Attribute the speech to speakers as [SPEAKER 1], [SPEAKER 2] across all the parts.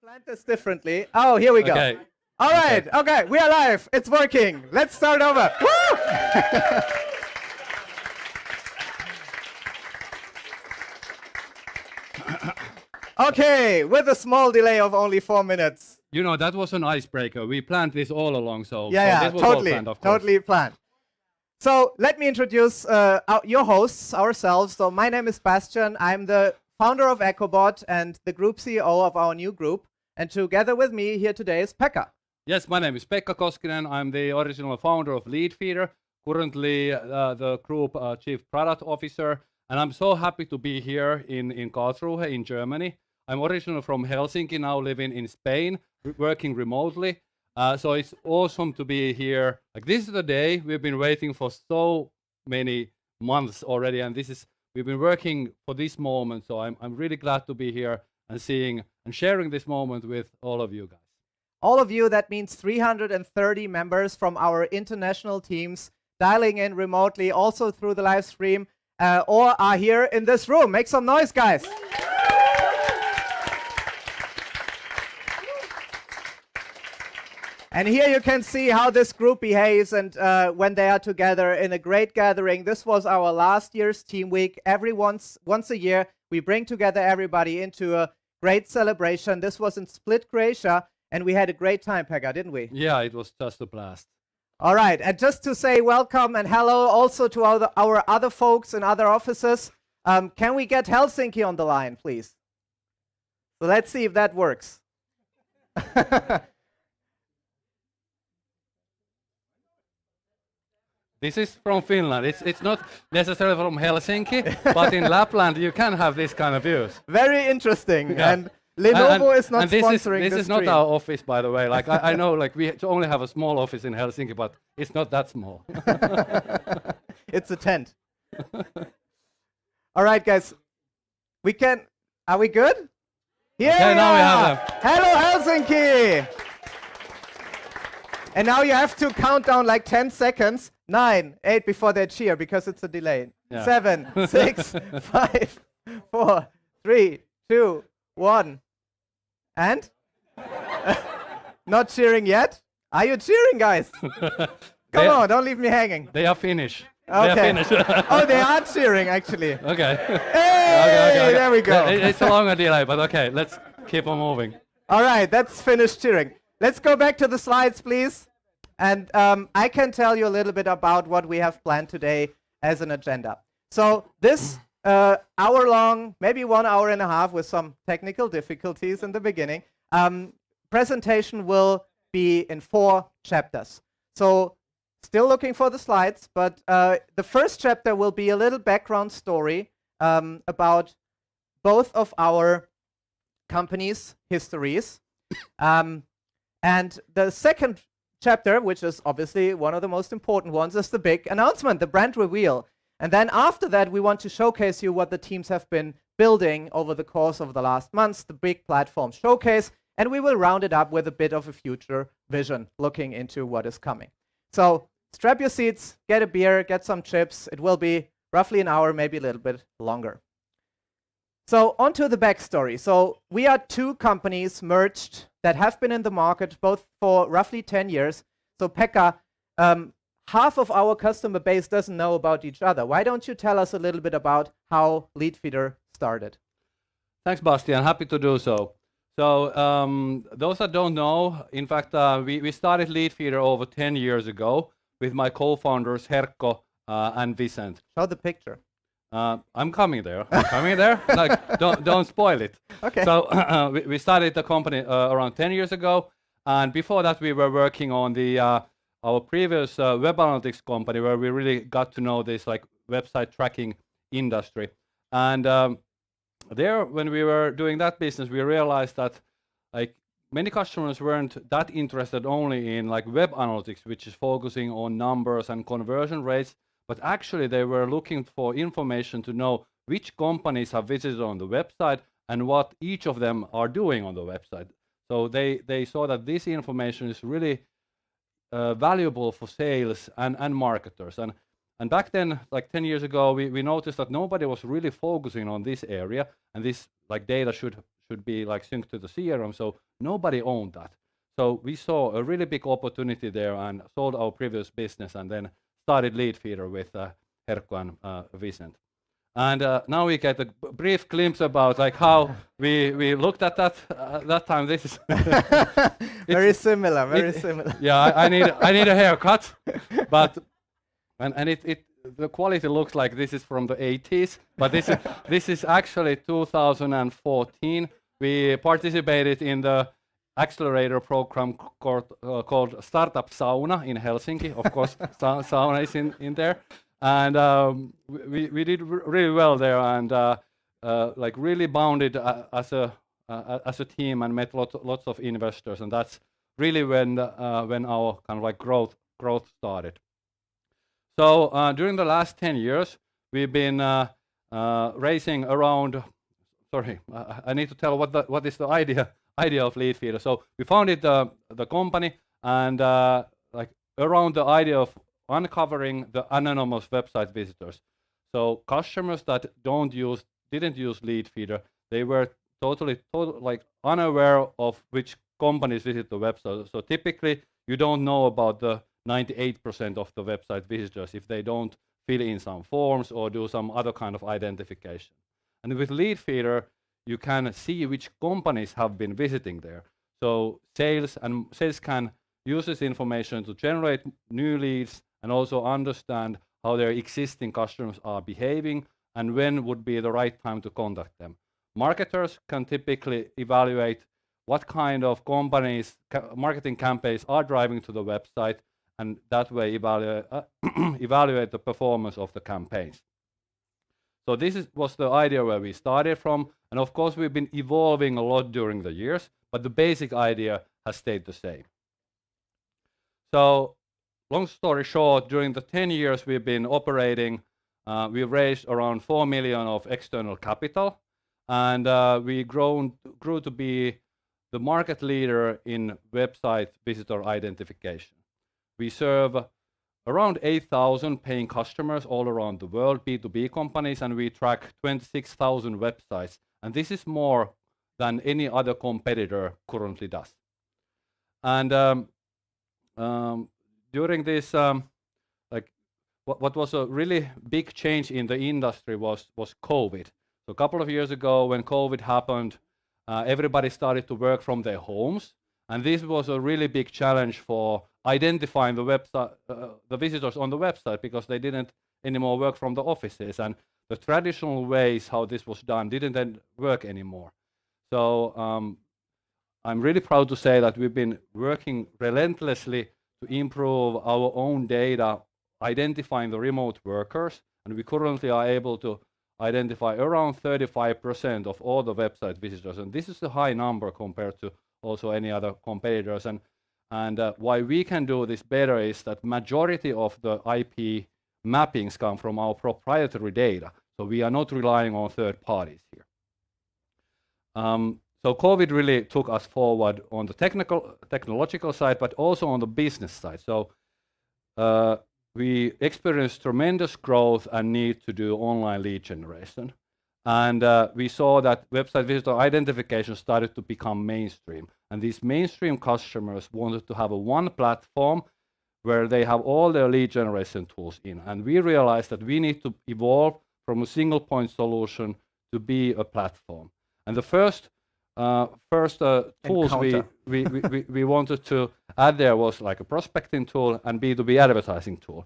[SPEAKER 1] planned this differently. Oh, here we go.
[SPEAKER 2] Okay.
[SPEAKER 1] All right. Okay, we are live. It's working. Let's start over. Woo! Okay, with a small delay of only 4 minutes.
[SPEAKER 2] You know, that was an icebreaker. We planned this all along, so
[SPEAKER 1] Yeah,
[SPEAKER 2] this was all
[SPEAKER 1] totally,
[SPEAKER 2] planned, of course.
[SPEAKER 1] totally planned. So let me introduce your hosts, ourselves. So my name is Bastian. I'm the founder of Echobot and the group CEO of our new group. And together with me here today is Pekka.
[SPEAKER 2] Yes, my name is Pekka Koskinen. I'm the original founder of Leadfeeder, currently the group chief product officer. And I'm so happy to be here in Karlsruhe in Germany. I'm originally from Helsinki, now living in Spain, working remotely. So it's awesome to be here. Like, this is the day we've been waiting for so many months already, and we've been working for this moment. So I'm really glad to be here and seeing and sharing this moment with all of you guys.
[SPEAKER 1] All of you, that means 330 members from our international teams dialing in remotely, also through the live stream, or are here in this room. Make some noise, guys. And here you can see how this group behaves and when they are together in a great gathering. This was our last year's team week. Once a year, we bring together everybody into a great celebration. This was in Split, Croatia, and we had a great time, Pekka, didn't we?
[SPEAKER 2] Yeah, it was just a blast.
[SPEAKER 1] All right, and just to say welcome and hello also to our other folks in other offices, can we get Helsinki on the line, please? So let's see if that works.
[SPEAKER 2] This is from Finland. It's not necessarily from Helsinki, but in Lapland you can have this kind of views.
[SPEAKER 1] Very interesting.
[SPEAKER 2] Yeah.
[SPEAKER 1] And Lenovo is not sponsoring
[SPEAKER 2] this
[SPEAKER 1] this
[SPEAKER 2] is not
[SPEAKER 1] stream.
[SPEAKER 2] our office, by the way. Like I know, like we only have a small office in Helsinki, but it's not that small.
[SPEAKER 1] It's a tent. All right, guys. Are we good? Here
[SPEAKER 2] Okay,
[SPEAKER 1] we
[SPEAKER 2] now we
[SPEAKER 1] are.
[SPEAKER 2] have them.
[SPEAKER 1] Hello, Helsinki. And now you have to count down like 10 seconds. 9, 8 before they cheer because it's a delay.
[SPEAKER 2] Yeah.
[SPEAKER 1] 7, 6, 5, 4, 3, 2, 1. And? Not cheering yet? Are you cheering, guys? Come on, don't leave me hanging.
[SPEAKER 2] They are Finnish.
[SPEAKER 1] Okay.
[SPEAKER 2] They are Finnish.
[SPEAKER 1] Oh, they are cheering, actually.
[SPEAKER 2] Okay.
[SPEAKER 1] Hey,
[SPEAKER 2] Okay.
[SPEAKER 1] there we go.
[SPEAKER 2] It's a longer delay, but okay, let's keep on moving.
[SPEAKER 1] All right, that's finished cheering. Let's go back to the slides, please. And I can tell you a little bit about what we have planned today as an agenda. So this hour-long, maybe 1 hour and a half with some technical difficulties in the beginning, presentation will be in 4 chapters. So still looking for the slides, but the first chapter will be a little background story about both of our companies' histories. And the second chapter, which is obviously one of the most important ones, is the big announcement, the brand reveal. And then after that, we want to showcase you what the teams have been building over the course of the last months, the big platform showcase, and we will round it up with a bit of a future vision, looking into what is coming. So strap your seats, get a beer, get some chips. It will be roughly an hour, maybe a little bit longer. So onto the backstory. So we are 2 companies merged that have been in the market both for roughly 10 years. So Pekka, half of our customer base doesn't know about each other. Why don't you tell us a little bit about how Leadfeeder started?
[SPEAKER 2] Thanks, Bastian. Happy to do so. So those that don't know, in fact, we started Leadfeeder over 10 years ago with my co-founders Herkko and Vicent.
[SPEAKER 1] Show the picture.
[SPEAKER 2] I'm coming there. Like, don't spoil it.
[SPEAKER 1] Okay.
[SPEAKER 2] So we started the company around 10 years ago, and before that we were working on our previous web analytics company, where we really got to know this like website tracking industry. And there, when we were doing that business, we realized that like many customers weren't that interested only in like web analytics, which is focusing on numbers and conversion rates. But actually, they were looking for information to know which companies have visited on the website and what each of them are doing on the website. So they saw that this information is really valuable for sales and marketers. And back then, like 10 years ago, we noticed that nobody was really focusing on this area, and this like data should should be like synced to the CRM. So nobody owned that. So we saw a really big opportunity there and sold our previous business and then started Leadfeeder with Herkko and Vicent. And now we get a brief glimpse about like how we looked at that time. This is
[SPEAKER 1] very similar, very similar.
[SPEAKER 2] Yeah, I need a haircut, but and the quality looks like this is from the 80s, but this is actually 2014. We participated in the accelerator program called Startup Sauna in Helsinki. Of course, sauna is in there. And we did really well there, and like really bounded as a team, and met lots of investors, and that's really when our kind of like growth started. So during the last 10 years, we've been raising around. Sorry, I need to tell what is the idea of Leadfeeder. So we founded the company, and like around the idea of uncovering the anonymous website visitors. So customers that didn't use Leadfeeder, they were totally like unaware of which companies visit the website. So typically you don't know about the 98% of the website visitors if they don't fill in some forms or do some other kind of identification. And with Leadfeeder, you can see which companies have been visiting there. So sales can use this information to generate new leads and also understand how their existing customers are behaving and when would be the right time to contact them. Marketers can typically evaluate what kind of companies marketing campaigns are driving to the website, and that way evaluate the performance of the campaigns. So this was the idea where we started from, and of course we've been evolving a lot during the years, but the basic idea has stayed the same. So long story short, during the 10 years we've been operating, we've raised around 4 million of external capital, and we grew to be the market leader in website visitor identification. We serve around 8,000 paying customers all around the world, B2B companies, and we track 26,000 websites, and this is more than any other competitor currently does. And during this, like what was a really big change in the industry was COVID. So a couple of years ago, when COVID happened, everybody started to work from their homes, and this was a really big challenge for identifying the website, the visitors on the website, because they didn't anymore work from the offices, and the traditional ways how this was done didn't then work anymore. So I'm really proud to say that we've been working relentlessly to improve our own data, identifying the remote workers, and we currently are able to identify around 35% of all the website visitors, and this is a high number compared to also any other competitors. And why we can do this better is that majority of the IP mappings come from our proprietary data, so we are not relying on third parties here. So COVID really took us forward on the technological side, but also on the business side. So we experienced tremendous growth and need to do online lead generation. And we saw that website visitor identification started to become mainstream. And these mainstream customers wanted to have one platform where they have all their lead generation tools in. And we realized that we need to evolve from a single point solution to be a platform. And the first tools we wanted to add there was like a prospecting tool and B2B advertising tool.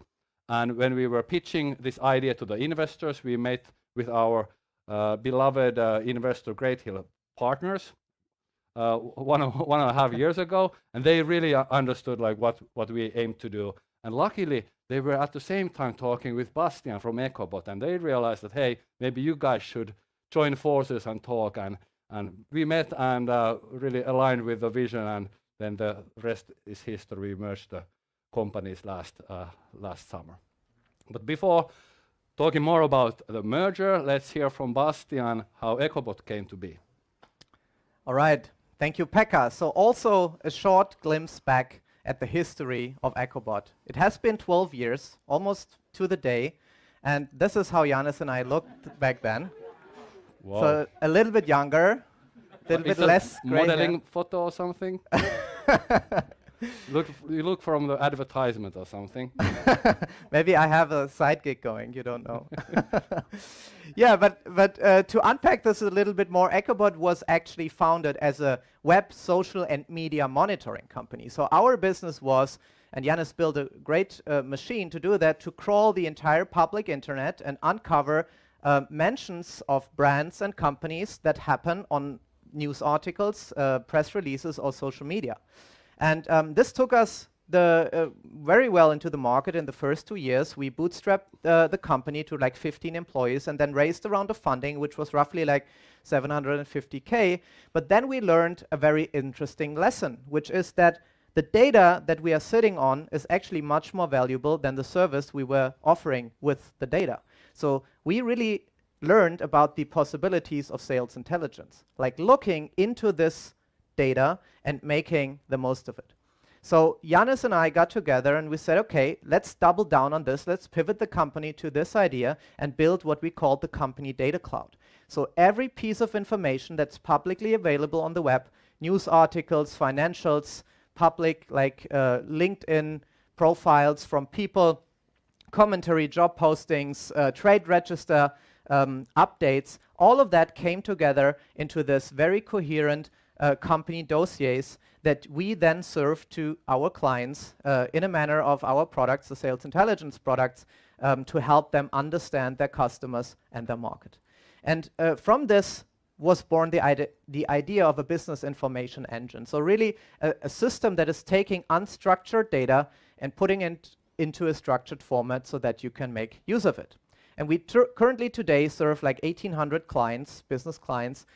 [SPEAKER 2] And when we were pitching this idea to the investors, we met with our beloved investor Great Hill Partners 1.5 years ago, and they really understood like what we aimed to do. And luckily, they were at the same time talking with Bastian from Echobot, and they realized that, hey, maybe you guys should join forces and talk. And we met and really aligned with the vision, and then the rest is history. We merged the companies last summer. But before talking more about the merger, let's hear from Bastian how Echobot came to be.
[SPEAKER 1] All right, thank you, Pekka. So also a short glimpse back at the history of Echobot. It has been 12 years, almost to the day, and this is how Janis and I looked back then.
[SPEAKER 2] Wow.
[SPEAKER 1] So a little bit younger, little
[SPEAKER 2] Is
[SPEAKER 1] bit less
[SPEAKER 2] that
[SPEAKER 1] gray hair.
[SPEAKER 2] modeling photo or something? You look from the advertisement or something.
[SPEAKER 1] Maybe I have a side gig going, you don't know. Yeah, but to unpack this a little bit more, Echobot was actually founded as a web, social, and media monitoring company. So our business was, and Janus built a great machine to do that, to crawl the entire public internet and uncover mentions of brands and companies that happen on news articles, press releases, or social media. And this took us very well into the market in the first 2 years. We bootstrapped the company to like 15 employees and then raised a round of funding, which was roughly like 750K. But then we learned a very interesting lesson, which is that the data that we are sitting on is actually much more valuable than the service we were offering with the data. So we really learned about the possibilities of sales intelligence, like looking into this data and making the most of it. So Janus and I got together and we said, okay, let's double down on this. Let's pivot the company to this idea and build what we called the company data cloud. So every piece of information that's publicly available on the web, news articles, financials, public like LinkedIn profiles from people, commentary, job postings, trade register updates, all of that came together into this very coherent company dossiers that we then serve to our clients in a manner of our products, the sales intelligence products, to help them understand their customers and their market. And from this was born the idea of a business information engine. So really a system that is taking unstructured data and putting it into a structured format so that you can make use of it. And we currently today serve like 1,800 clients, business clients,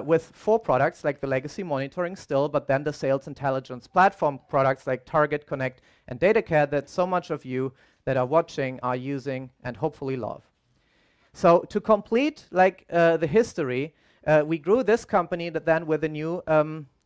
[SPEAKER 1] with 4 products like the legacy monitoring still, but then the sales intelligence platform products like Target, Connect, and DataCare that so much of you that are watching are using and hopefully love. So to complete like the history, we grew this company that then with a new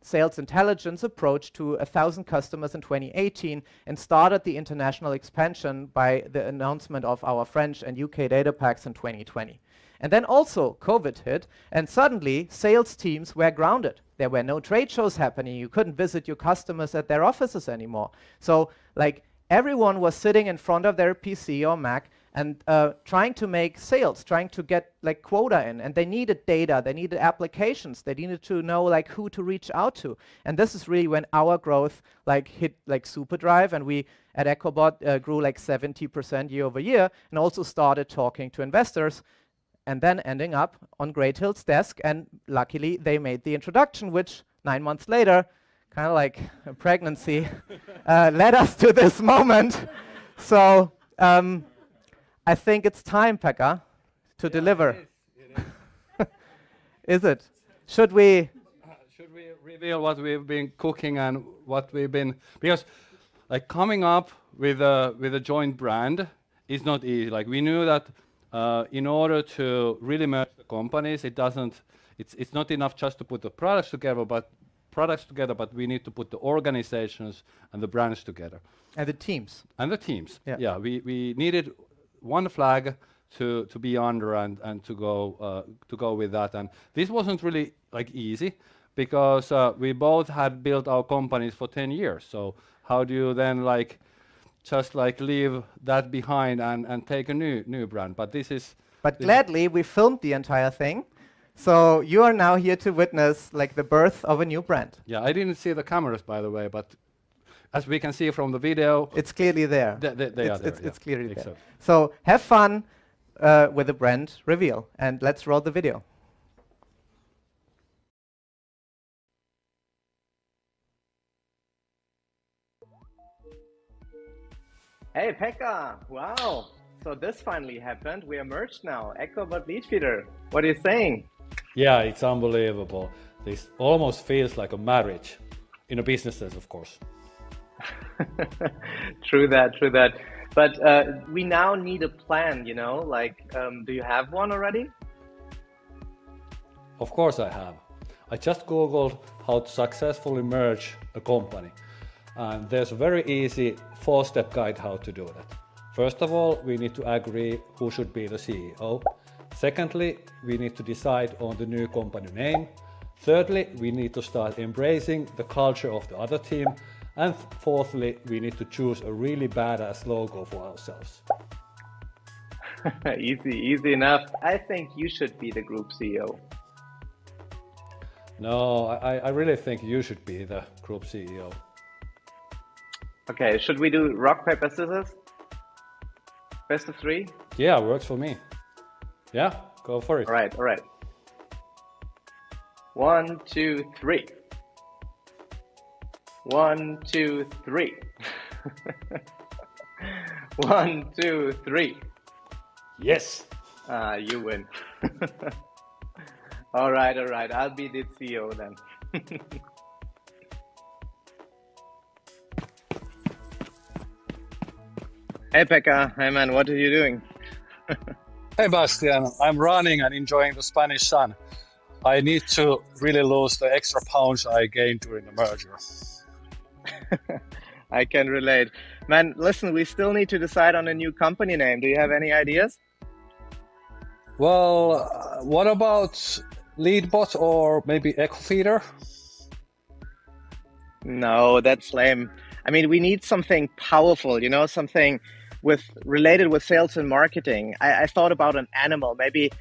[SPEAKER 1] sales intelligence approach to 1,000 customers in 2018 and started the international expansion by the announcement of our French and UK data packs in 2020. And then also COVID hit, and suddenly sales teams were grounded. There were no trade shows happening. You couldn't visit your customers at their offices anymore. So like everyone was sitting in front of their PC or Mac and trying to make sales, trying to get like quota in, and they needed data, they needed applications, they needed to know like who to reach out to. And this is really when our growth like hit like superdrive, and we at Echobot grew like 70% year over year, and also started talking to investors, and then ending up on Great Hill's desk, and luckily they made the introduction, which 9 months later, kind of like a pregnancy, led us to this moment. So I think it's time, Pekka, to deliver.
[SPEAKER 2] It is.
[SPEAKER 1] Is it? Should we
[SPEAKER 2] Reveal what we've been cooking and what we've been, because like coming up with a joint brand is not easy. Like we knew that in order to really merge the companies, it's not enough just to put the products together, but we need to put the organizations and the brands together.
[SPEAKER 1] And the teams.
[SPEAKER 2] And the teams.
[SPEAKER 1] Yeah.
[SPEAKER 2] Yeah, we needed one flag to be under and to go with that. And this wasn't really like easy because we both had built our companies for 10 years. So how do you then like just like leave that behind and take a new brand? But
[SPEAKER 1] gladly we filmed the entire thing. So you are now here to witness like the birth of a new brand.
[SPEAKER 2] Yeah, I didn't see the cameras, by the way, but as we can see from the video,
[SPEAKER 1] it's clearly there.
[SPEAKER 2] They are there.
[SPEAKER 1] It's clearly there.
[SPEAKER 2] Exactly.
[SPEAKER 1] So have fun with the brand reveal, and let's roll the video. Hey Pekka, wow. So this finally happened. We are merged now. Echobot Leadfeeder. What are you saying?
[SPEAKER 2] Yeah, it's unbelievable. This almost feels like a marriage, in a business sense, of course.
[SPEAKER 1] True that. But we now need a plan, you know, like, do you have one already?
[SPEAKER 2] Of course I have. I just Googled how to successfully merge a company. And there's a very easy 4-step guide how to do that. First of all, we need to agree who should be the CEO. Secondly, we need to decide on the new company name. Thirdly, we need to start embracing the culture of the other team. And fourthly, we need to choose a really badass logo for ourselves.
[SPEAKER 1] Easy enough. I think you should be the group CEO.
[SPEAKER 2] No, I really think you should be the group CEO.
[SPEAKER 1] Okay, should we do rock, paper, scissors? Best of 3?
[SPEAKER 2] Yeah, works for me. Yeah, go for it.
[SPEAKER 1] All right. 1, 2, 3. 1, 2, 3. 1, 2, 3.
[SPEAKER 2] Yes.
[SPEAKER 1] You win. All right. I'll be the CEO then. Hey Pekka, hey man, what are you doing?
[SPEAKER 3] Hey Bastian, I'm running and enjoying the Spanish sun. I need to really lose the extra pounds I gained during the merger.
[SPEAKER 1] I can relate. Man, listen, we still need to decide on a new company name. Do you have any ideas?
[SPEAKER 3] Well, what about Leadbot or maybe Echofeeder?
[SPEAKER 1] No, that's lame. I mean, we need something powerful, something related with sales and marketing. I thought about an animal, maybe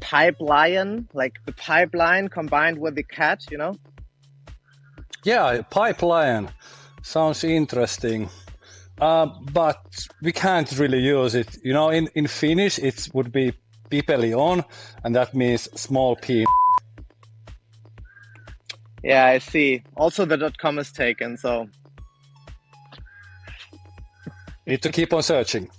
[SPEAKER 1] pipeline, like the pipeline combined with the cat,
[SPEAKER 3] Yeah, pipeline. Sounds interesting. But we can't really use it. In Finnish, it would be pipeli on, and that means small p.
[SPEAKER 1] Yeah, I see. Also, the .com is taken, so...
[SPEAKER 3] Need to keep on searching.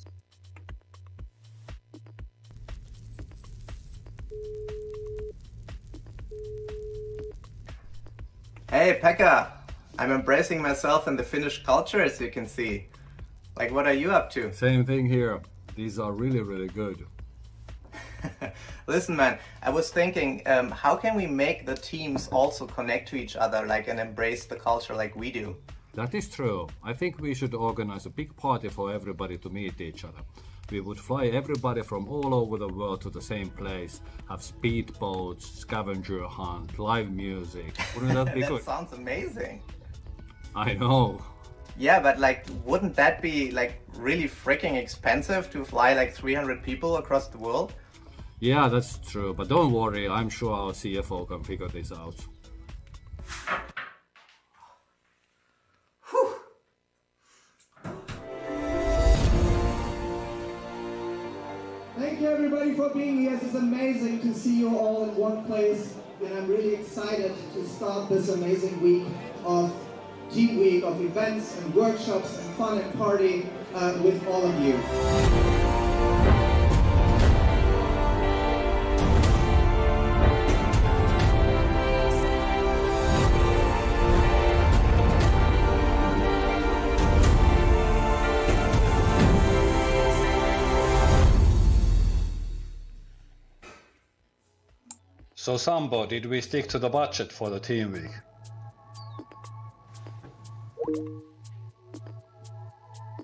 [SPEAKER 1] Hey, Pekka. I'm embracing myself in the Finnish culture, as you can see. Like, what are you up to?
[SPEAKER 2] Same thing here. These are really, really good.
[SPEAKER 1] Listen, man, I was thinking, how can we make the teams also connect to each other, and embrace the culture like we do?
[SPEAKER 2] That is true. I think we should organize a big party for everybody to meet each other. We would fly everybody from all over the world to the same place, have speedboats, scavenger hunt, live music. Wouldn't that be good?
[SPEAKER 1] That sounds amazing.
[SPEAKER 2] I know.
[SPEAKER 1] Yeah, but wouldn't that be really freaking expensive to fly 300 people across the world?
[SPEAKER 2] Yeah, that's true. But don't worry, I'm sure our CFO can figure this out.
[SPEAKER 4] Thank you everybody for being here. It's amazing to see you all in one place, and I'm really excited to start this amazing week of Team Week, of events and workshops and fun and party with all of you.
[SPEAKER 3] So Sambo, did we stick to the budget for the team week?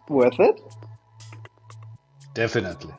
[SPEAKER 1] Worth it?
[SPEAKER 3] Definitely.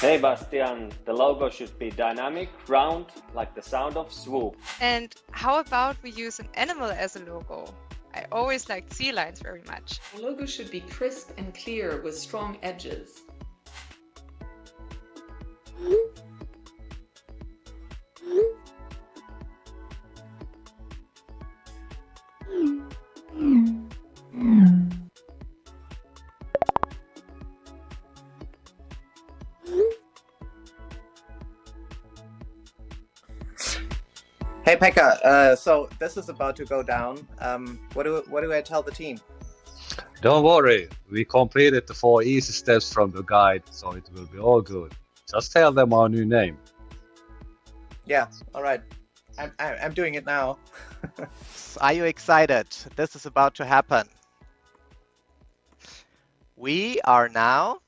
[SPEAKER 5] Hey Bastian, the logo should be dynamic, round, like the sound of swoop.
[SPEAKER 6] And how about we use an animal as a logo? I always liked sea lions very much.
[SPEAKER 7] The logo should be crisp and clear with strong edges.
[SPEAKER 1] Hey Pekka, so this is about to go down. What do I tell the team?
[SPEAKER 3] Don't worry, we completed the 4 easy steps from the guide, so it will be all good. Just tell them our new name.
[SPEAKER 1] Yeah, all right. I'm doing it now. Are you excited? This is about to happen. We are now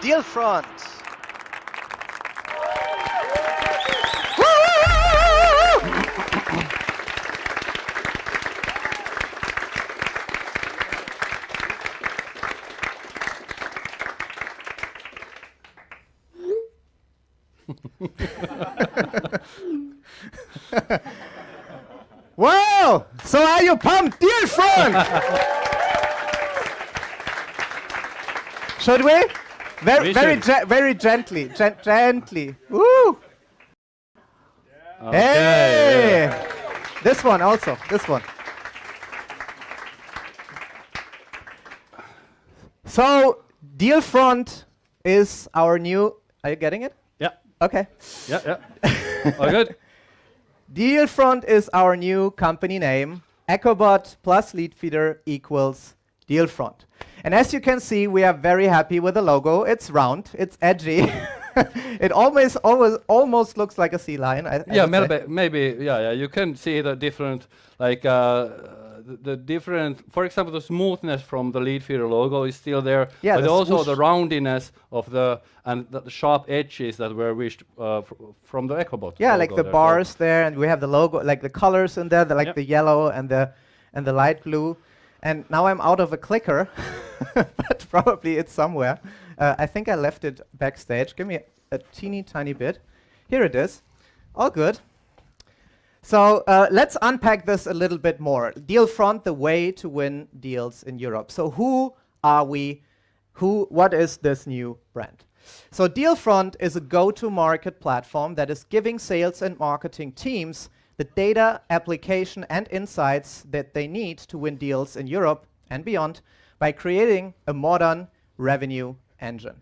[SPEAKER 1] Deal Front. Wow! So are you pumped, Deal Front? Should we? Very gently, gently. Woo!
[SPEAKER 2] Okay,
[SPEAKER 1] Hey!
[SPEAKER 2] yeah.
[SPEAKER 1] This one also. This one. So Deal Front is our new. Are you getting it?
[SPEAKER 2] Yeah,
[SPEAKER 1] Okay.
[SPEAKER 2] yeah. All good.
[SPEAKER 1] Deal Front is our new company name. Echobot plus Leadfeeder equals Deal Front. And as you can see, we are very happy with the logo. It's round, it's edgy. It almost looks like a sea lion. I
[SPEAKER 2] Yeah,
[SPEAKER 1] would say.
[SPEAKER 2] maybe. Yeah. You can see the different, like the different. For example, the smoothness from the Leadfeeder logo is still there,
[SPEAKER 1] Yeah,
[SPEAKER 2] but
[SPEAKER 1] the
[SPEAKER 2] also
[SPEAKER 1] swoosh.
[SPEAKER 2] the roundiness of the sharp edges that were wished from the Echobot.
[SPEAKER 1] Yeah,
[SPEAKER 2] logo
[SPEAKER 1] like the
[SPEAKER 2] there.
[SPEAKER 1] bars there, and we have the logo, like the colors in there,
[SPEAKER 2] Yep.
[SPEAKER 1] the yellow and the light blue. And now I'm out of a clicker, but probably it's somewhere. I think I left it backstage. Give me a teeny tiny bit. Here it is. All good. So let's unpack this a little bit more. Deal Front, the way to win deals in Europe. So who are we? What is this new brand? So Deal Front is a go-to-market platform that is giving sales and marketing teams the data, application, and insights that they need to win deals in Europe and beyond by creating a modern revenue engine.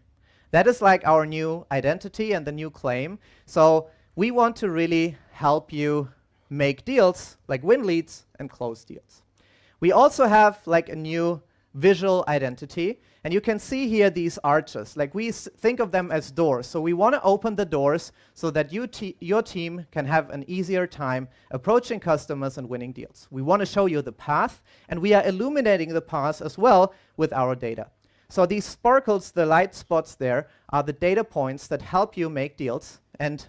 [SPEAKER 1] That is like our new identity and the new claim. So we want to really help you make deals, like win leads and close deals. We also have like a new visual identity, and you can see here these arches. Like we think of them as doors. So we want to open the doors so that your team can have an easier time approaching customers and winning deals. We want to show you the path, and we are illuminating the path as well with our data. So these sparkles, the light spots there, are the data points that help you make deals. And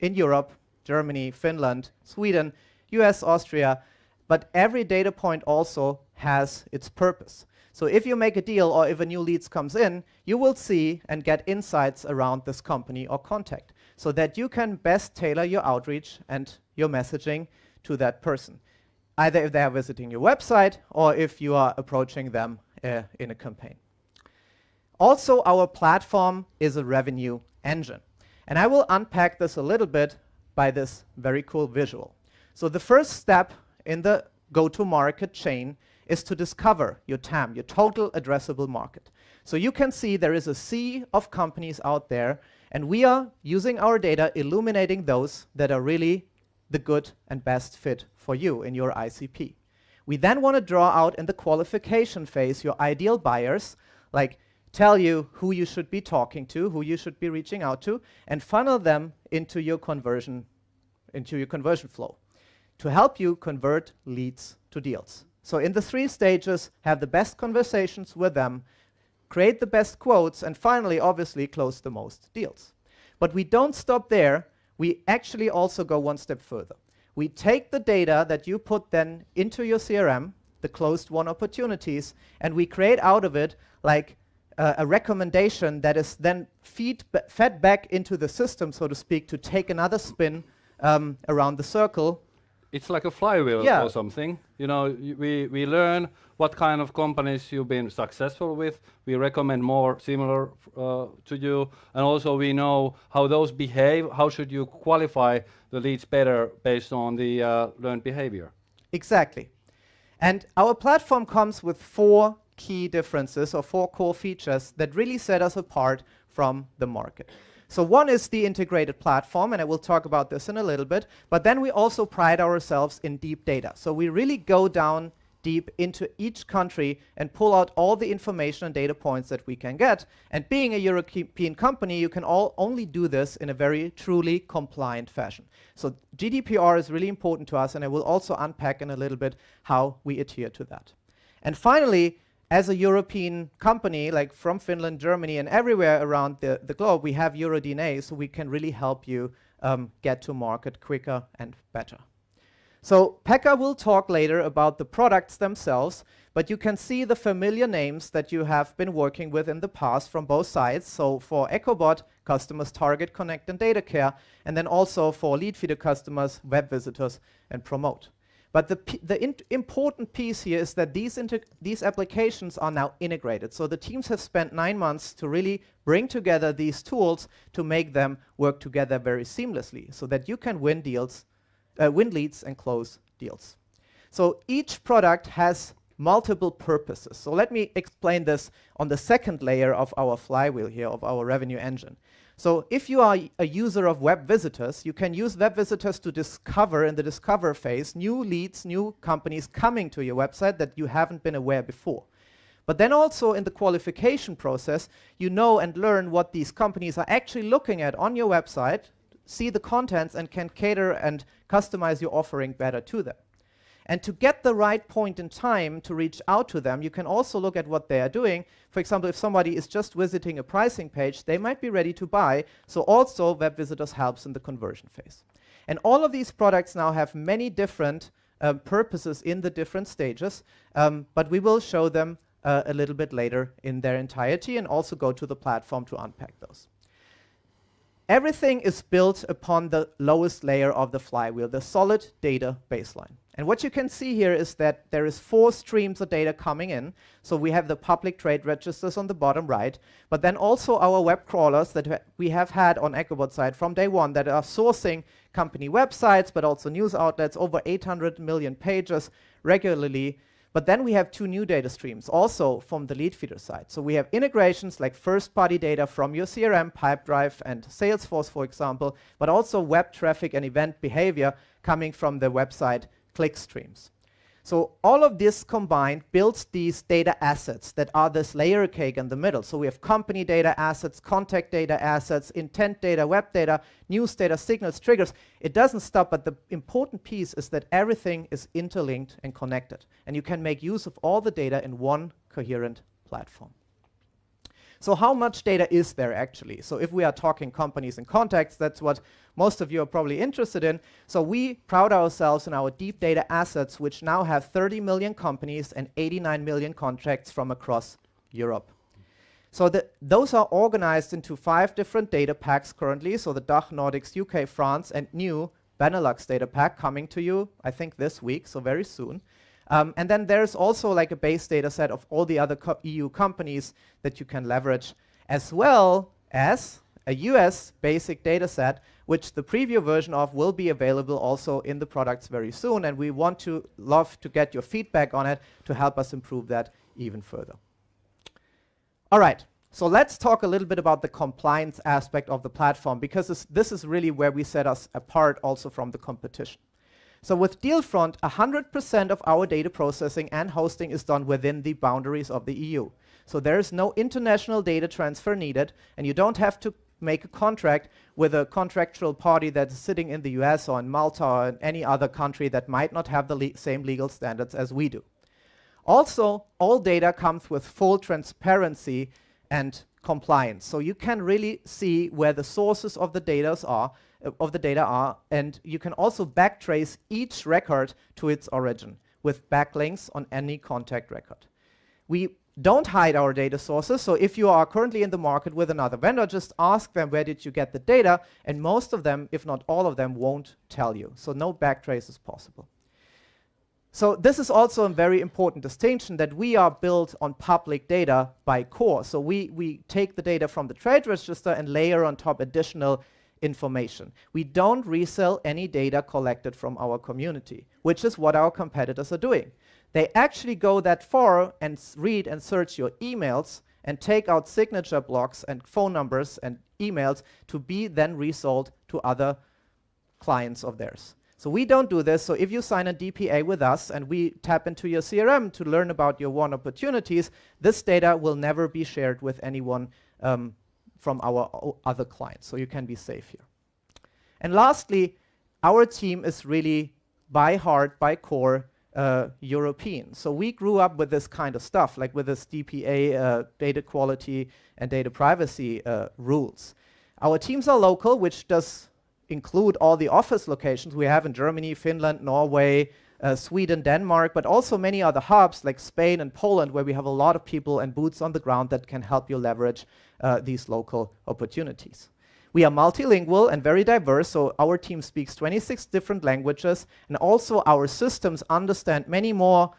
[SPEAKER 1] in Europe, Germany, Finland, Sweden, US, Austria, but every data point also has its purpose. So if you make a deal or if a new lead comes in, you will see and get insights around this company or contact so that you can best tailor your outreach and your messaging to that person, either if they are visiting your website or if you are approaching them in a campaign. Also, our platform is a revenue engine. And I will unpack this a little bit by this very cool visual. So the first step in the go-to-market chain is to discover your TAM, your total addressable market. So you can see there is a sea of companies out there, and we are using our data, illuminating those that are really the good and best fit for you in your ICP. We then want to draw out in the qualification phase your ideal buyers, like tell you who you should be talking to, who you should be reaching out to, and funnel them into your conversion flow to help you convert leads to deals. So in the 3 stages, have the best conversations with them, create the best quotes, and finally, obviously, close the most deals. But we don't stop there. We actually also go one step further. We take the data that you put then into your CRM, the closed won opportunities, and we create out of it like a recommendation that is then fed back into the system, so to speak, to take another spin around the circle.
[SPEAKER 2] It's like a flywheel
[SPEAKER 1] Yeah.
[SPEAKER 2] or something. You know, we learn what kind of companies you've been successful with. We recommend more similar to you, and also we know how those behave. How should you qualify the leads better based on the learned behavior?
[SPEAKER 1] Exactly. And our platform comes with 4 key differences or 4 core features that really set us apart from the market. So one is the integrated platform, and I will talk about this in a little bit, but then we also pride ourselves in deep data. So we really go down deep into each country and pull out all the information and data points that we can get. And being a European company, you can only do this in a very truly compliant fashion. So GDPR is really important to us, and I will also unpack in a little bit how we adhere to that. And finally, as a European company, like from Finland, Germany, and everywhere around the globe, we have Euro DNA, so we can really help you get to market quicker and better. So Pekka will talk later about the products themselves, but you can see the familiar names that you have been working with in the past from both sides. So for Echobot, customers target, connect, and data care, and then also for Leadfeeder customers, web visitors, and promote. But the important piece here is that these applications are now integrated. So the teams have spent 9 months to really bring together these tools to make them work together very seamlessly so that you can win deals, win leads and close deals. So each product has multiple purposes. So let me explain this on the second layer of our flywheel here, of our revenue engine. So if you are a user of web visitors, you can use web visitors to discover in the discover phase new leads, new companies coming to your website that you haven't been aware before. But then also in the qualification process, you know and learn what these companies are actually looking at on your website, see the contents, and can cater and customize your offering better to them. And to get the right point in time to reach out to them, you can also look at what they are doing. For example, if somebody is just visiting a pricing page, they might be ready to buy. So also web visitors helps in the conversion phase. And all of these products now have many different purposes in the different stages, but we will show them a little bit later in their entirety and also go to the platform to unpack those. Everything is built upon the lowest layer of the flywheel, the solid data baseline. And what you can see here is that there is 4 streams of data coming in. So we have the public trade registers on the bottom right, but then also our web crawlers that we have had on Echobot side from day one that are sourcing company websites, but also news outlets, over 800 million pages regularly. But then we have 2 new data streams also from the Leadfeeder side. So we have integrations like first-party data from your CRM, Pipedrive, and Salesforce, for example, but also web traffic and event behavior coming from the website click streams. So all of this combined builds these data assets that are this layer cake in the middle. So we have company data assets, contact data assets, intent data, web data, news data, signals, triggers. It doesn't stop, but the important piece is that everything is interlinked and connected. And you can make use of all the data in one coherent platform. So how much data is there actually? So if we are talking companies and contacts, that's what most of you are probably interested in. So we pride ourselves in our deep data assets, which now have 30 million companies and 89 million contracts from across Europe. So those are organized into 5 different data packs currently. So the DACH, Nordics, UK, France, and new Benelux data pack coming to you, I think this week, so very soon. And then there's also like a base data set of all the other EU companies that you can leverage, as well as a US basic data set, which the preview version of will be available also in the products very soon. And we love to get your feedback on it to help us improve that even further. All right, so let's talk a little bit about the compliance aspect of the platform, because this is really where we set us apart also from the competition. So with Dealfront, 100% of our data processing and hosting is done within the boundaries of the EU. So there is no international data transfer needed, and you don't have to make a contract with a contractual party that's sitting in the US or in Malta or in any other country that might not have the same legal standards as we do. Also, all data comes with full transparency and compliance. So you can really see where the sources of the data are, and you can also backtrace each record to its origin with backlinks on any contact record. We don't hide our data sources, so if you are currently in the market with another vendor, just ask them where did you get the data, and most of them, if not all of them, won't tell you. So no backtrace is possible. So this is also a very important distinction, that we are built on public data by core. So we take the data from the trade register and layer on top additional information. We don't resell any data collected from our community, which is what our competitors are doing. They actually go that far and read and search your emails and take out signature blocks and phone numbers and emails to be then resold to other clients of theirs. So we don't do this. So if you sign a DPA with us and we tap into your CRM to learn about your warm opportunities, this data will never be shared with anyone from our other clients. So you can be safe here. And lastly, our team is really by heart, by core, European. So we grew up with this kind of stuff, like with this DPA, data quality and data privacy rules. Our teams are local, which does include all the office locations we have in Germany, Finland, Norway, Sweden, Denmark, but also many other hubs like Spain and Poland, where we have a lot of people and boots on the ground that can help you leverage these local opportunities. We are multilingual and very diverse, so our team speaks 26 different languages, and also our systems understand many more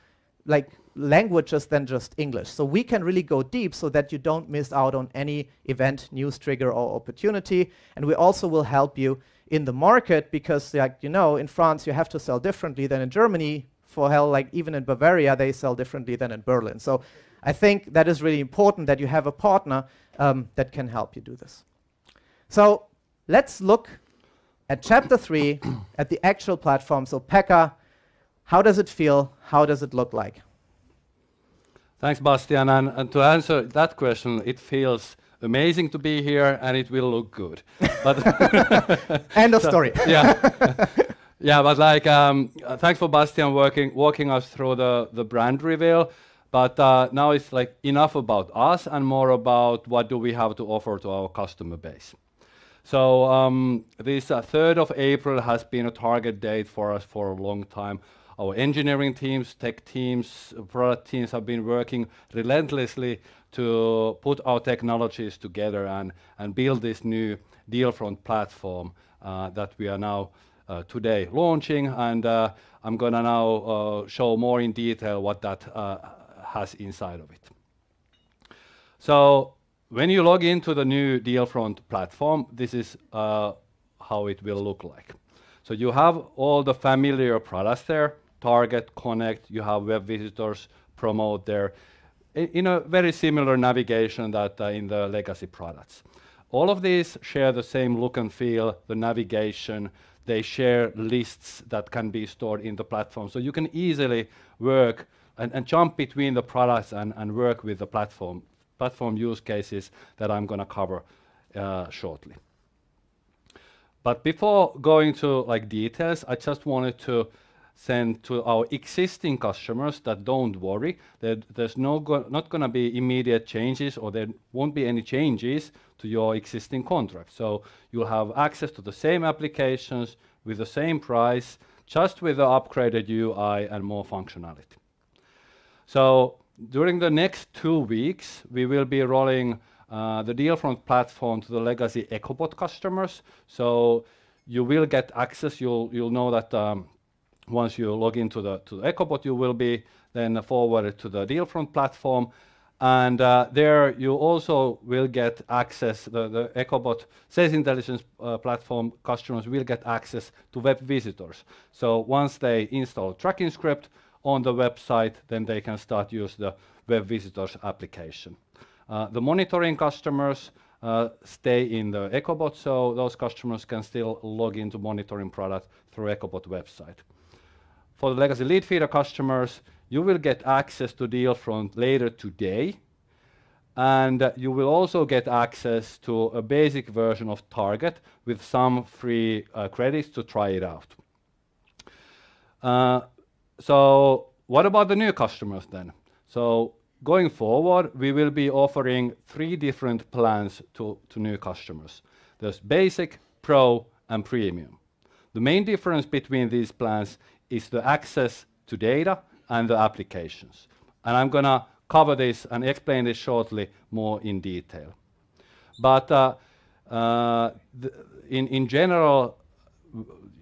[SPEAKER 1] languages than just English. So we can really go deep so that you don't miss out on any event, news trigger, or opportunity. And we also will help you in the market, because in France you have to sell differently than in Germany. For hell, even in Bavaria they sell differently than in Berlin. So I think that is really important, that you have a partner that can help you do this. So let's look at chapter 3, at the actual platform. So Pekka, how does it feel? How does it look like?
[SPEAKER 2] Thanks, Bastian. And to answer that question, it feels amazing to be here, and it will look good. But
[SPEAKER 1] end of story.
[SPEAKER 2] Yeah, yeah. But thanks for Bastian walking us through the brand reveal. But now it's enough about us and more about what do we have to offer to our customer base. So this 3rd of April has been a target date for us for a long time. Our engineering teams, tech teams, product teams have been working relentlessly to put our technologies together and build this new Dealfront platform that we are now today launching. And I'm going to now show more in detail what that has inside of it. So when you log into the new Dealfront platform, this is how it will look like. So you have all the familiar products there: Target, Connect, you have web visitors, Promote there, in a very similar navigation that in the legacy products. All of these share the same look and feel, the navigation. They share lists that can be stored in the platform. So you can easily work and jump between the products and work with the platform use cases that I'm going to cover shortly. But before going to details, I just wanted to send to our existing customers that don't worry, that there's not going to be immediate changes, or there won't be any changes to your existing contract. So you'll have access to the same applications with the same price, just with the upgraded UI and more functionality. So during the next 2 weeks, we will be rolling the Dealfront platform to the legacy Echobot customers. So you will get access. You'll know that once you log into the Echobot, you will be then forwarded to the Dealfront platform. And there you also will get access, the Echobot Sales Intelligence platform customers will get access to web visitors. So once they install tracking script on the website, then they can start use the web visitors application. The monitoring customers stay in the Echobot, so those customers can still log into monitoring product through Echobot website. For the legacy Leadfeeder customers, you will get access to Dealfront later today, and you will also get access to a basic version of Target with some free credits to try it out. So what about the new customers then? So going forward, we will be offering 3 different plans to new customers. There's Basic, Pro, and Premium. The main difference between these plans is the access to data and the applications. And I'm gonna cover this and explain this shortly more in detail. But in general,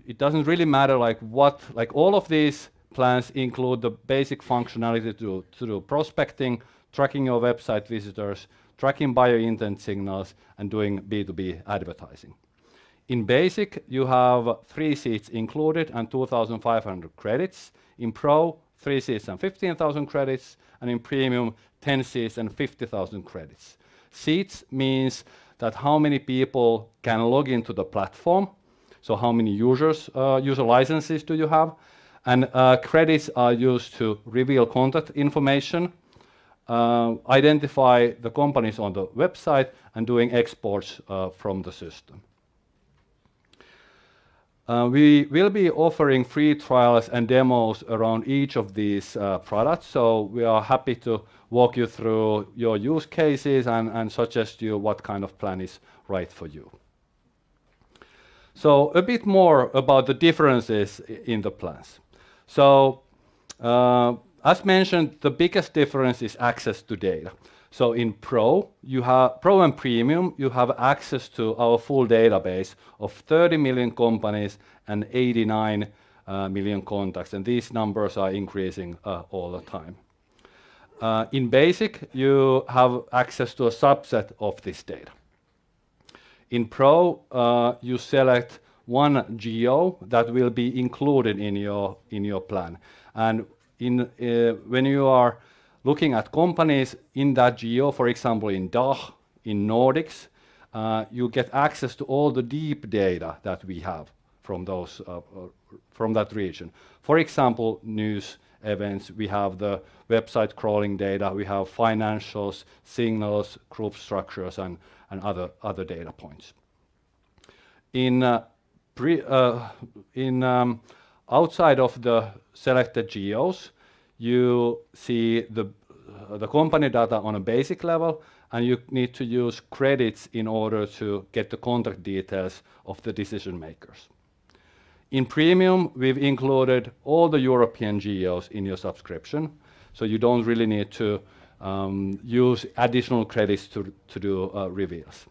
[SPEAKER 2] it doesn't really matter like all of these plans include the basic functionality to do prospecting, tracking your website visitors, tracking buyer intent signals, and doing B2B advertising. In Basic, you have 3 seats included and 2,500 credits. In Pro, 3 seats and 15,000 credits, and in Premium, 10 seats and 50,000 credits. Seats means that how many people can log into the platform, so how many users, user licenses do you have, and credits are used to reveal contact information, identify the companies on the website, and doing exports from the system. We will be offering free trials and demos around each of these products, so we are happy to walk you through your use cases and suggest you what kind of plan is right for you. So a bit more about the differences in the plans. So as mentioned, the biggest difference is access to data. So in Pro and Premium, you have access to our full database of 30 million companies and 89 million contacts, and these numbers are increasing all the time. In Basic, you have access to a subset of this data. In Pro, you select one geo that will be included in your plan, and when you are looking at companies in that geo, for example in DACH, in Nordics, you get access to all the deep data that we have from those from that region. For example, news events, we have the website crawling data, we have financials, signals, group structures, and other data points. Outside of the selected geos, you see the company data on a basic level, and you need to use credits in order to get the contact details of the decision makers. In Premium, we've included all the European geos in your subscription, so you don't really need to use additional credits to do reveals.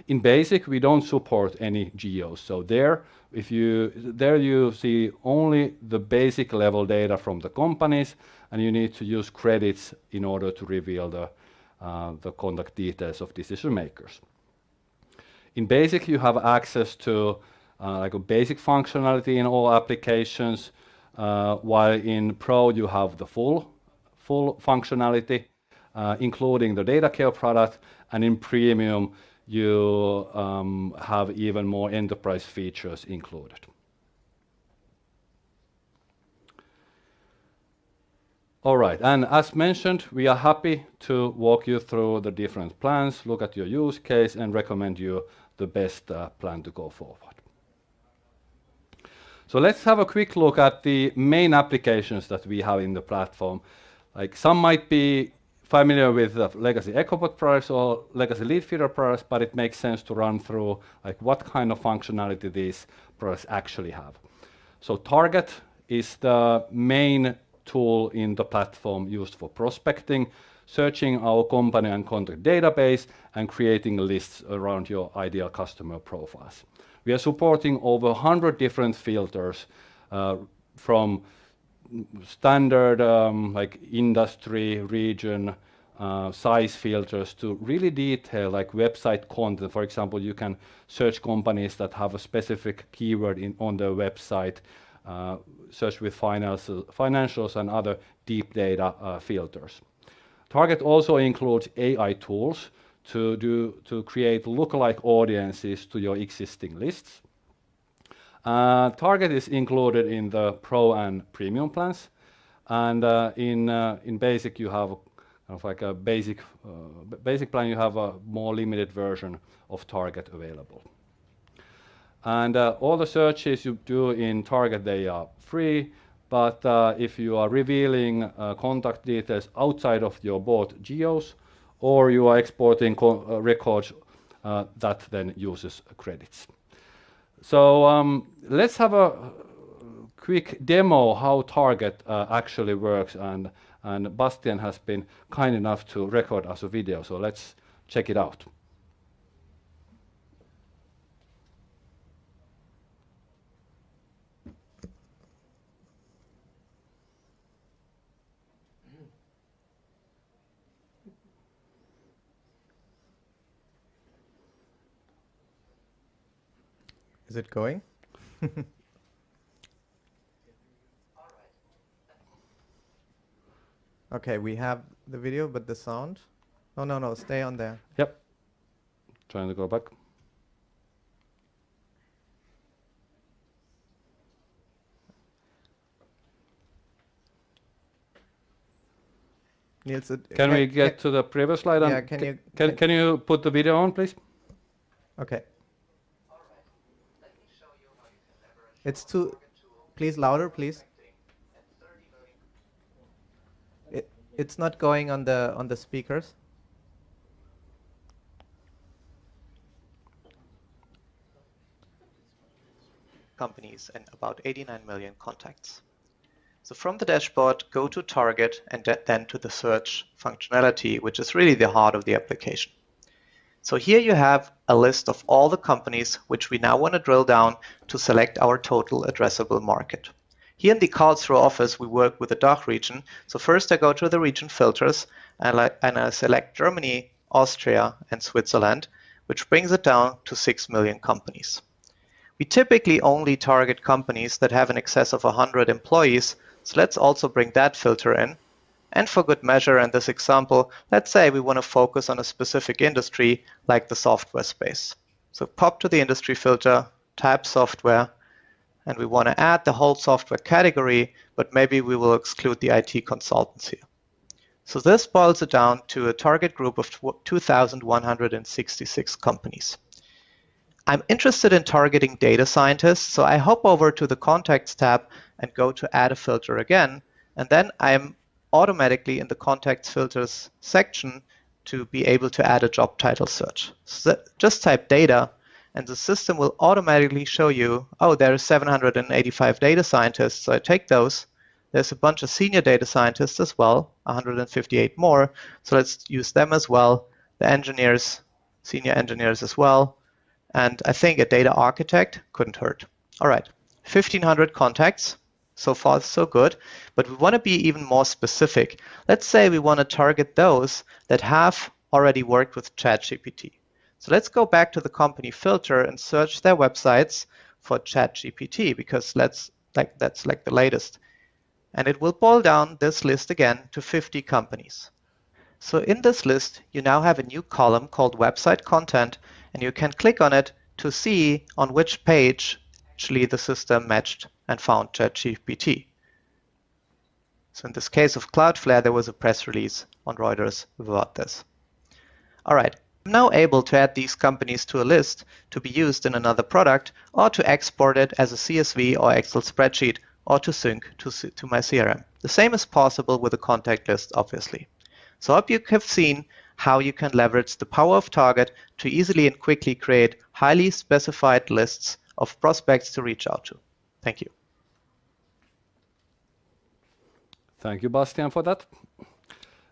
[SPEAKER 2] In Basic, we don't support any geos, so there you see only the basic level data from the companies, and you need to use credits in order to reveal the contact details of decision makers. In Basic, you have access to like a basic functionality in all applications, while in Pro you have the full functionality, including the data care product, and in Premium you have even more enterprise features included. All right, and as mentioned, we are happy to walk you through the different plans, look at your use case, and recommend you the best plan to go forward. So let's have a quick look at the main applications that we have in the platform. Like some might be familiar with the legacy Echobot products or legacy Leadfeeder products, but it makes sense to run through like what kind of functionality these products actually have. So Target is the main tool in the platform used for prospecting, searching our company and contact database, and creating lists around your ideal customer profiles. We are supporting over 100 different filters from standard like industry, region, size filters to really detailed like website content. For example, you can search companies that have a specific keyword on their website, search with financials and other deep data filters. Target also includes AI tools to create lookalike audiences to your existing lists. Target is included in the Pro and Premium plans, and in Basic you have kind of like a basic plan. You have a more limited version of Target available. And all the searches you do in Target, they are free. but if you are revealing contact details outside of your bought geos, or you are exporting records, that then uses credits. So let's have a quick demo how Target actually works, and Bastian has been kind enough to record us a video, so let's check it out.
[SPEAKER 1] Is it going? Okay, we have the video, but the sound? Oh, no, stay on there.
[SPEAKER 2] Yep. Trying to go back.
[SPEAKER 1] Niels,
[SPEAKER 2] Can we get to the previous slide?
[SPEAKER 1] Yeah,
[SPEAKER 2] can you put the video on, please?
[SPEAKER 1] Okay. It's too... Please, louder, please. It's not going on the speakers.
[SPEAKER 8] Companies and about 89 million contacts. So from the dashboard, go to Target and then to the search functionality, which is really the heart of the application. So here you have a list of all the companies which we now want to drill down to select our total addressable market. Here in the Karlsruhe office, we work with the DACH region. So first I go to the region filters and I select Germany, Austria, and Switzerland, which brings it down to 6 million companies. We typically only target companies that have in excess of 100 employees, so let's also bring that filter in. And for good measure in this example, let's say we want to focus on a specific industry like the software space. So pop to the industry filter, type software, and we want to add the whole software category, but maybe we will exclude the IT consultants here. So this boils it down to a target group of 2,166 companies. I'm interested in targeting data scientists, so I hop over to the Contacts tab and go to Add a Filter again, and then I'm automatically in the Contacts Filters section to be able to add a job title search. So just type data, and the system will automatically show you, oh, there are 785 data scientists, so I take those. There's a bunch of senior data scientists as well, 158 more, so let's use them as well. The engineers, senior engineers as well. And I think a data architect couldn't hurt. All right, 1,500 contacts. So far, so good. But we want to be even more specific. Let's say we want to target those that have already worked with ChatGPT. So let's go back to the company filter and search their websites for ChatGPT, because that's like the latest. And it will boil down this list again to 50 companies. So in this list, you now have a new column called Website Content, and you can click on it to see on which page actually the system matched and found ChatGPT. So in this case of Cloudflare, there was a press release on Reuters about this. All right, I'm now able to add these companies to a list to be used in another product, or to export it as a CSV or Excel spreadsheet, or to sync to my CRM. The same is possible with a contact list, obviously. So I hope you have seen how you can leverage the power of Target to easily and quickly create highly specified lists of prospects to reach out to. Thank you.
[SPEAKER 2] Thank you, Bastian, for that.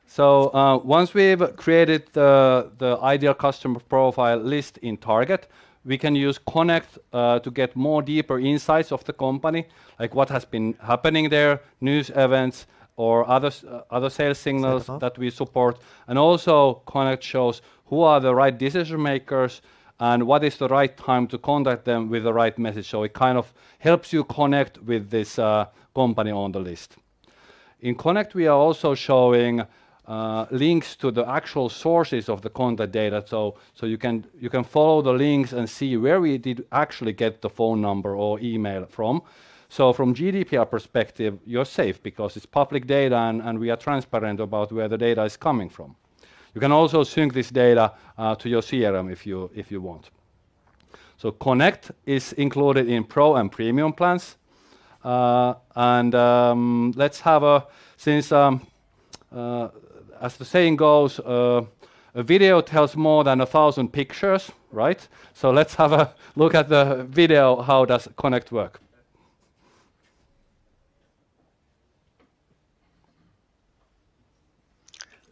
[SPEAKER 2] So once we've created the ideal customer profile list in Target, we can use Connect to get more deeper insights of the company, like what has been happening there, news events, or other sales signals that we support. And also Connect shows who are the right decision makers and what is the right time to contact them with the right message. So it kind of helps you connect with this company on the list. In Connect, we are also showing links to the actual sources of the contact data. So you can follow the links and see where we did actually get the phone number or email from. So from GDPR perspective, you're safe because it's public data and we are transparent about where the data is coming from. You can also sync this data to your CRM if you want. So Connect is included in Pro and Premium plans. Let's have a, since as the saying goes, a video tells more than 1,000 pictures, right? So let's have a look at the video. How does Connect work?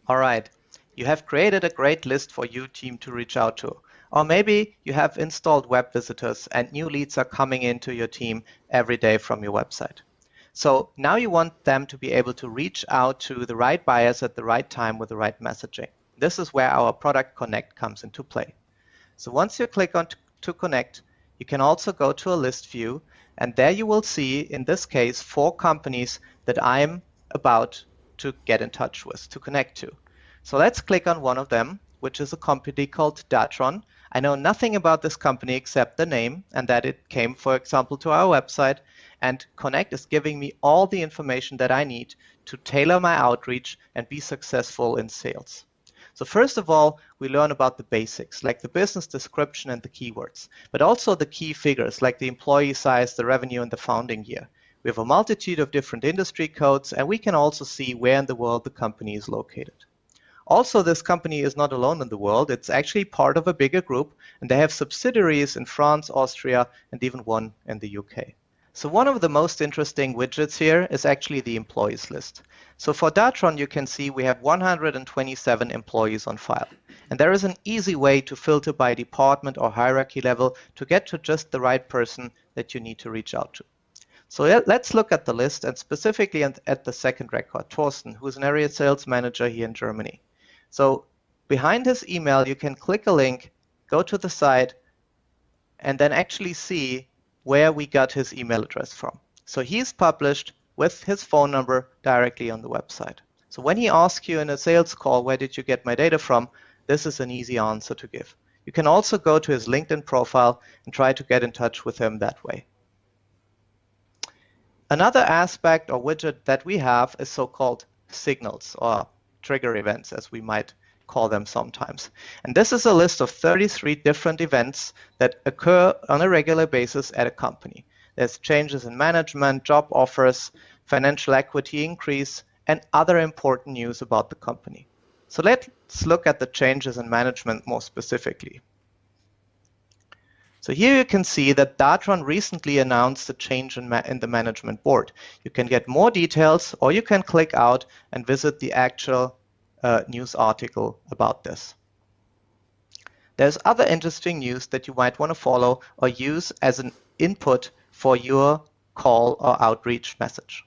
[SPEAKER 8] All right, you have created a great list for your team to reach out to. Or maybe you have installed web visitors and new leads are coming into your team every day from your website. So now you want them to be able to reach out to the right buyers at the right time with the right messaging. This is where our product Connect comes into play. So once you click on to Connect, you can also go to a list view, and there you will see, in this case, 4 companies that I'm about to get in touch with, to connect to. So let's click on one of them, which is a company called Datron. I know nothing about this company except the name and that it came, for example, to our website, and Connect is giving me all the information that I need to tailor my outreach and be successful in sales. So first of all, we learn about the basics, like the business description and the keywords, but also the key figures, like the employee size, the revenue, and the founding year. We have a multitude of different industry codes, and we can also see where in the world the company is located. Also, this company is not alone in the world. It's actually part of a bigger group, and they have subsidiaries in France, Austria, and even one in the UK. So one of the most interesting widgets here is actually the employees list. So for Datron, you can see we have 127 employees on file. And there is an easy way to filter by department or hierarchy level to get to just the right person that you need to reach out to. So let's look at the list, and specifically at the second record, Thorsten, who's an area sales manager here in Germany. So behind his email, you can click a link, go to the site, and then actually see where we got his email address from. So he's published with his phone number directly on the website. So when he asks you in a sales call, where did you get my data from? This is an easy answer to give. You can also go to his LinkedIn profile and try to get in touch with him that way. Another aspect or widget that we have is so-called signals, or trigger events, as we might call them sometimes. And this is a list of 33 different events that occur on a regular basis at a company. There's changes in management, job offers, financial equity increase, and other important news about the company. So let's look at the changes in management more specifically. So here you can see that Datron recently announced a change in the management board. You can get more details, or you can click out and visit the actual news article about this. There's other interesting news that you might want to follow or use as an input for your call or outreach message.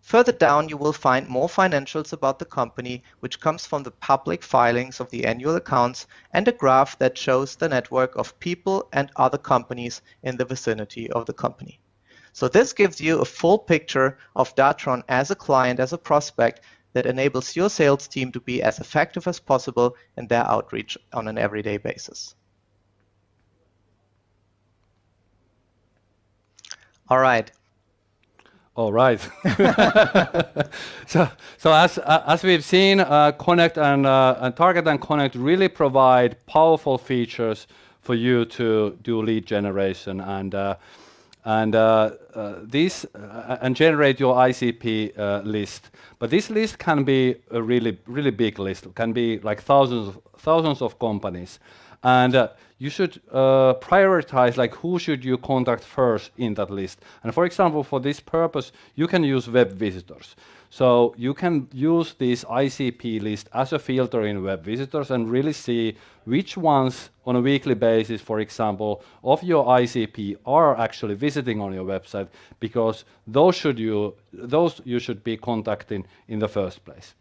[SPEAKER 8] Further down, you will find more financials about the company, which comes from the public filings of the annual accounts, and a graph that shows the network of people and other companies in the vicinity of the company. So this gives you a full picture of Datron as a client, as a prospect, that enables your sales team to be as effective as possible in their outreach on an everyday basis. All right.
[SPEAKER 2] All right. so as we've seen, Connect and Target and Connect really provide powerful features for you to do lead generation and generate your ICP list. But this list can be a really big list. It can be like thousands of companies, and you should prioritize like who should you contact first in that list. And for example, for this purpose, you can use web visitors. So you can use this ICP list as a filter in web visitors and really see which ones on a weekly basis, for example, of your ICP are actually visiting on your website, because those you should be contacting in the first place.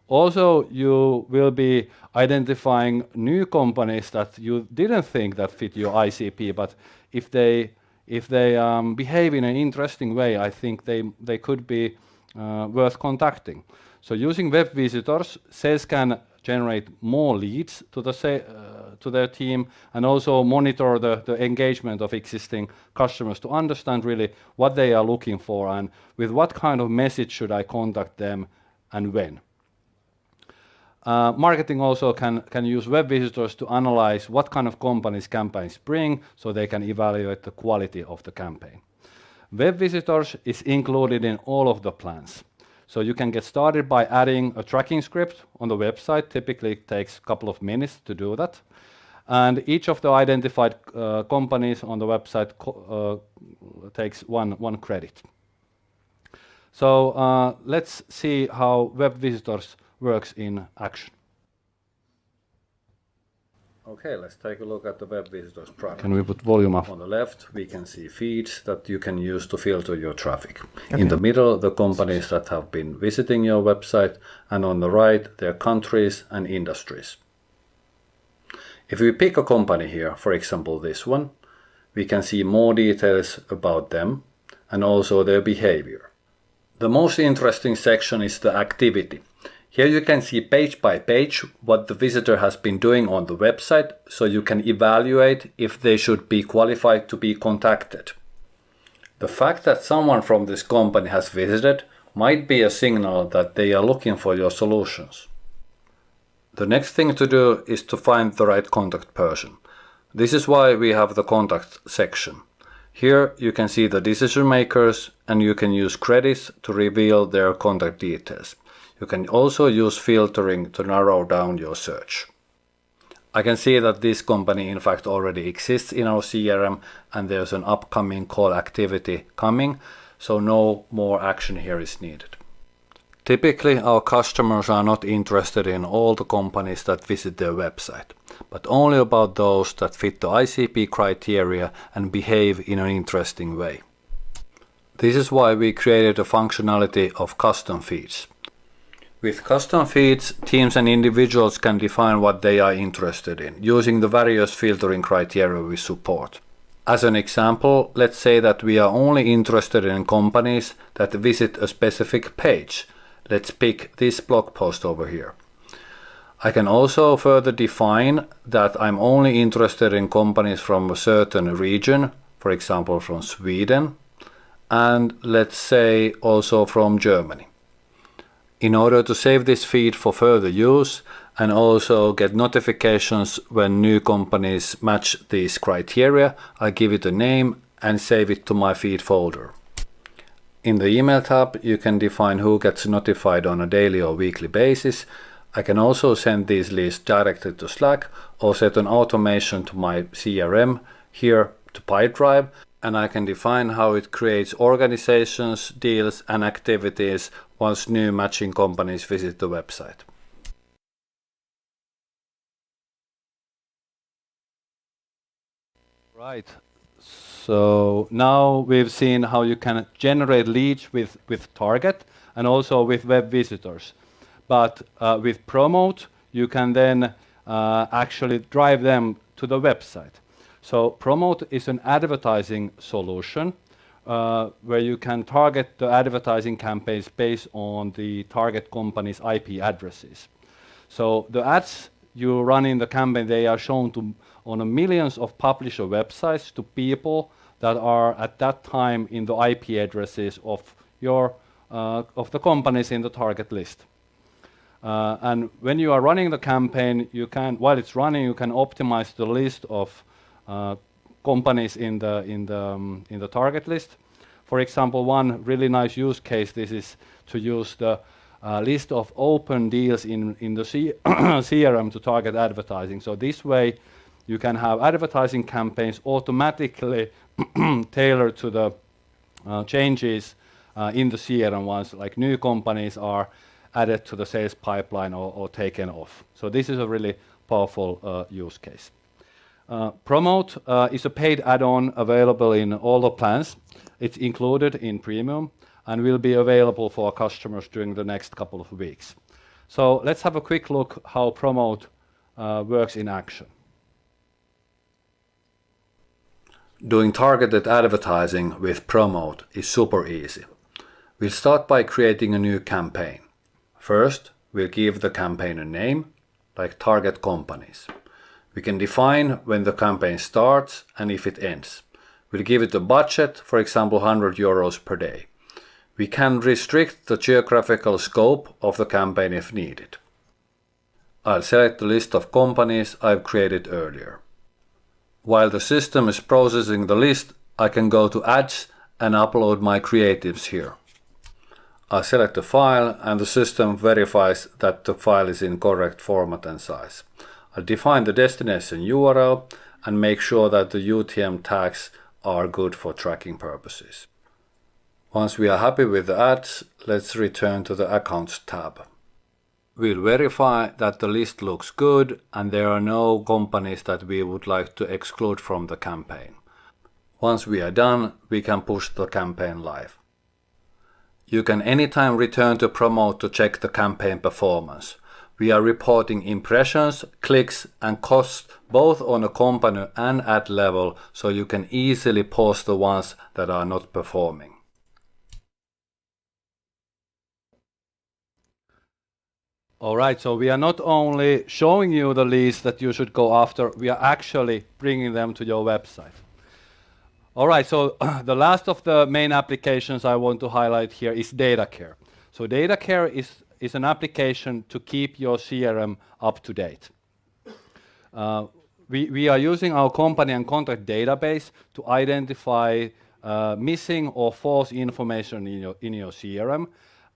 [SPEAKER 2] Also, you will be identifying new companies that you didn't think that fit your ICP, but if they behave in an interesting way, I think they could be worth contacting. So using web visitors, sales can generate more leads to their team, and also monitor the engagement of existing customers to understand really what they are looking for and with what kind of message should I contact them and when. Marketing also can use web visitors to analyze what kind of companies campaigns bring, so they can evaluate the quality of the campaign. Web visitors is included in all of the plans. So you can get started by adding a tracking script on the website. Typically it takes a couple of minutes to do that. And each of the identified companies on the website takes one credit. So let's see how web visitors works in action.
[SPEAKER 9] Okay, let's take a look at the web visitors product.
[SPEAKER 2] Can we put volume up?
[SPEAKER 9] On the left, we can see feeds that you can use to filter your traffic. Okay. In the middle, the companies that have been visiting your website, and on the right, their countries and industries. If we pick a company here, for example this one, we can see more details about them and also their behavior. The most interesting section is the activity. Here you can see page by page what the visitor has been doing on the website, so you can evaluate if they should be qualified to be contacted. The fact that someone from this company has visited might be a signal that they are looking for your solutions. The next thing to do is to find the right contact person. This is why we have the contact section. Here you can see the decision makers and you can use credits to reveal their contact details. You can also use filtering to narrow down your search. I can see that this company in fact already exists in our CRM and there's an upcoming call activity coming, so no more action here is needed. Typically our customers are not interested in all the companies that visit their website, but only about those that fit the ICP criteria and behave in an interesting way. This is why we created a functionality of custom feeds. With custom feeds, teams and individuals can define what they are interested in, using the various filtering criteria we support. As an example, let's say that we are only interested in companies that visit a specific page. Let's pick this blog post over here. I can also further define that I'm only interested in companies from a certain region, for example from Sweden, and let's say also from Germany. In order to save this feed for further use and also get notifications when new companies match these criteria, I give it a name and save it to my feed folder. In the email tab, you can define who gets notified on a daily or weekly basis. I can also send these lists directly to Slack or set an automation to my CRM, here to Pipedrive, and I can define how it creates organizations, deals and activities once new matching companies visit the website.
[SPEAKER 2] Right. So now we've seen how you can generate leads with Target and also with web visitors. But with Promote, you can then actually drive them to the website. So Promote is an advertising solution where you can target the advertising campaigns based on the target company's IP addresses. So the ads you run in the campaign, they are shown to on millions of publisher websites to people that are at that time in the IP addresses of your of the companies in the target list. And when you are running the campaign, you can, while it's running, you can optimize the list of companies in the target list. For example, one really nice use case, this is to use the list of open deals in the CRM to target advertising. So this way you can have advertising campaigns automatically tailored to the changes in the CRM once like new companies are added to the sales pipeline or taken off. So this is a really powerful use case. Promote is a paid add-on available in all the plans. It's included in Premium and will be available for customers during the next couple of weeks. So let's have a quick look how Promote works in action.
[SPEAKER 9] Doing targeted advertising with Promote is super easy. We'll start by creating a new campaign. First, we'll give the campaign a name, like target companies. We can define when the campaign starts and if it ends. We'll give it a budget, for example 100 euros per day. We can restrict the geographical scope of the campaign if needed. I'll select the list of companies I've created earlier. While the system is processing the list, I can go to Ads and upload my creatives here. I select the file and the system verifies that the file is in correct format and size. I define the destination URL and make sure that the UTM tags are good for tracking purposes. Once we are happy with the ads, let's return to the Accounts tab. We'll verify that the list looks good and there are no companies that we would like to exclude from the campaign. Once we are done, we can push the campaign live. You can anytime return to Promote to check the campaign performance. We are reporting impressions, clicks and costs both on a company and ad level, so you can easily pause the ones that are not performing.
[SPEAKER 2] Alright, so we are not only showing you the leads that you should go after, we are actually bringing them to your website. Alright, so the last of the main applications I want to highlight here is Data Care. So Data Care is an application to keep your CRM up to date. We are using our company and contact database to identify missing or false information in your CRM,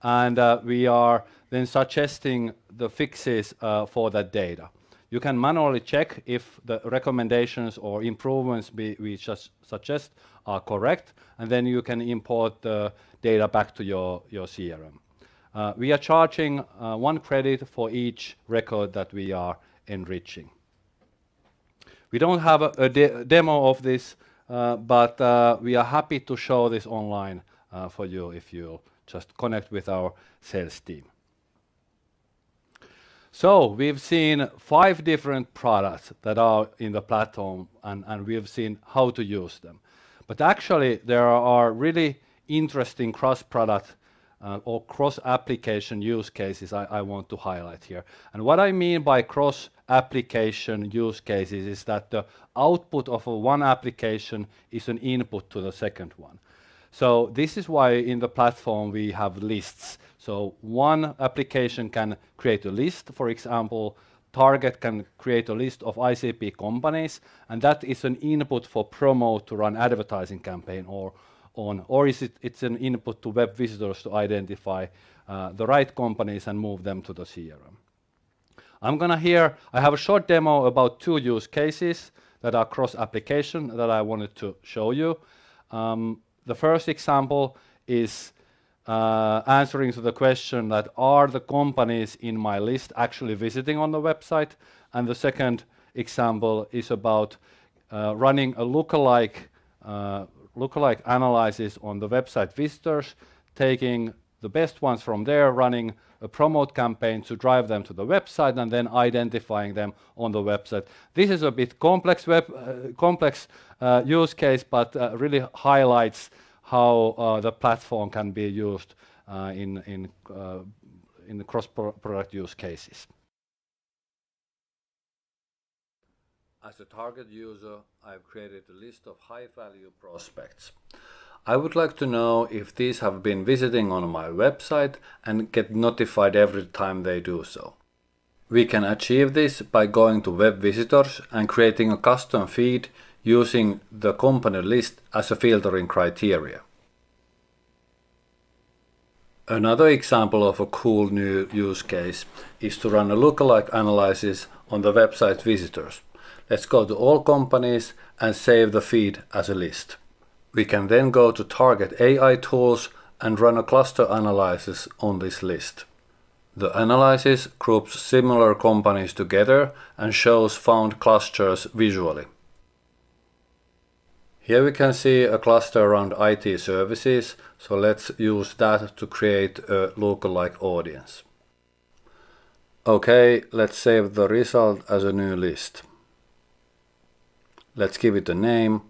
[SPEAKER 2] and we are then suggesting the fixes for that data. You can manually check if the recommendations or improvements we just suggest are correct, and then you can import the data back to your CRM. We are charging 1 credit for each record that we are enriching. We don't have a demo of this, but we are happy to show this online for you if you just connect with our sales team. So we've seen 5 different products that are in the platform and we've seen how to use them. But actually there are really interesting cross-product or cross-application use cases I want to highlight here. And what I mean by cross-application use cases is that the output of one application is an input to the second one. So this is why in the platform we have lists. So one application can create a list. For example, Target can create a list of ICP companies, and that is an input for Promote to run advertising campaign or it's an input to web visitors to identify the right companies and move them to the CRM. I have a short demo about 2 use cases that are cross-application that I wanted to show you. The first example is answering to the question that are the companies in my list actually visiting on the website, and the second example is about running a lookalike analysis on the website visitors, taking the best ones from there, running a Promote campaign to drive them to the website, and then identifying them on the website. This is a bit complex use case, but really highlights how the platform can be used in cross-product use cases.
[SPEAKER 9] As a target user, I've created a list of high-value prospects. I would like to know if these have been visiting on my website and get notified every time they do so. We can achieve this by going to web visitors and creating a custom feed using the company list as a filtering criteria. Another example of a cool new use case is to run a lookalike analysis on the website visitors. Let's go to all companies and save the feed as a list. We can then go to Target AI tools and run a cluster analysis on this list. The analysis groups similar companies together and shows found clusters visually. Here we can see a cluster around IT services, so let's use that to create a lookalike audience. Okay, let's save the result as a new list. Let's give it a name,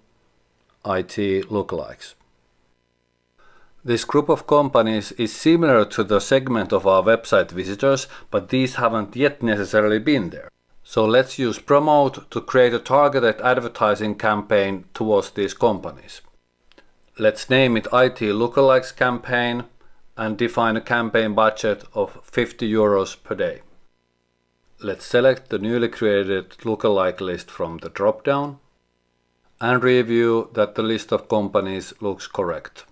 [SPEAKER 9] IT lookalikes. This group of companies is similar to the segment of our website visitors, but these haven't yet necessarily been there. So let's use Promote to create a targeted advertising campaign towards these companies. Let's name it IT Lookalikes campaign and define a campaign budget of €50 per day. Let's select the newly created lookalike list from the drop-down and review that the list of companies looks correct.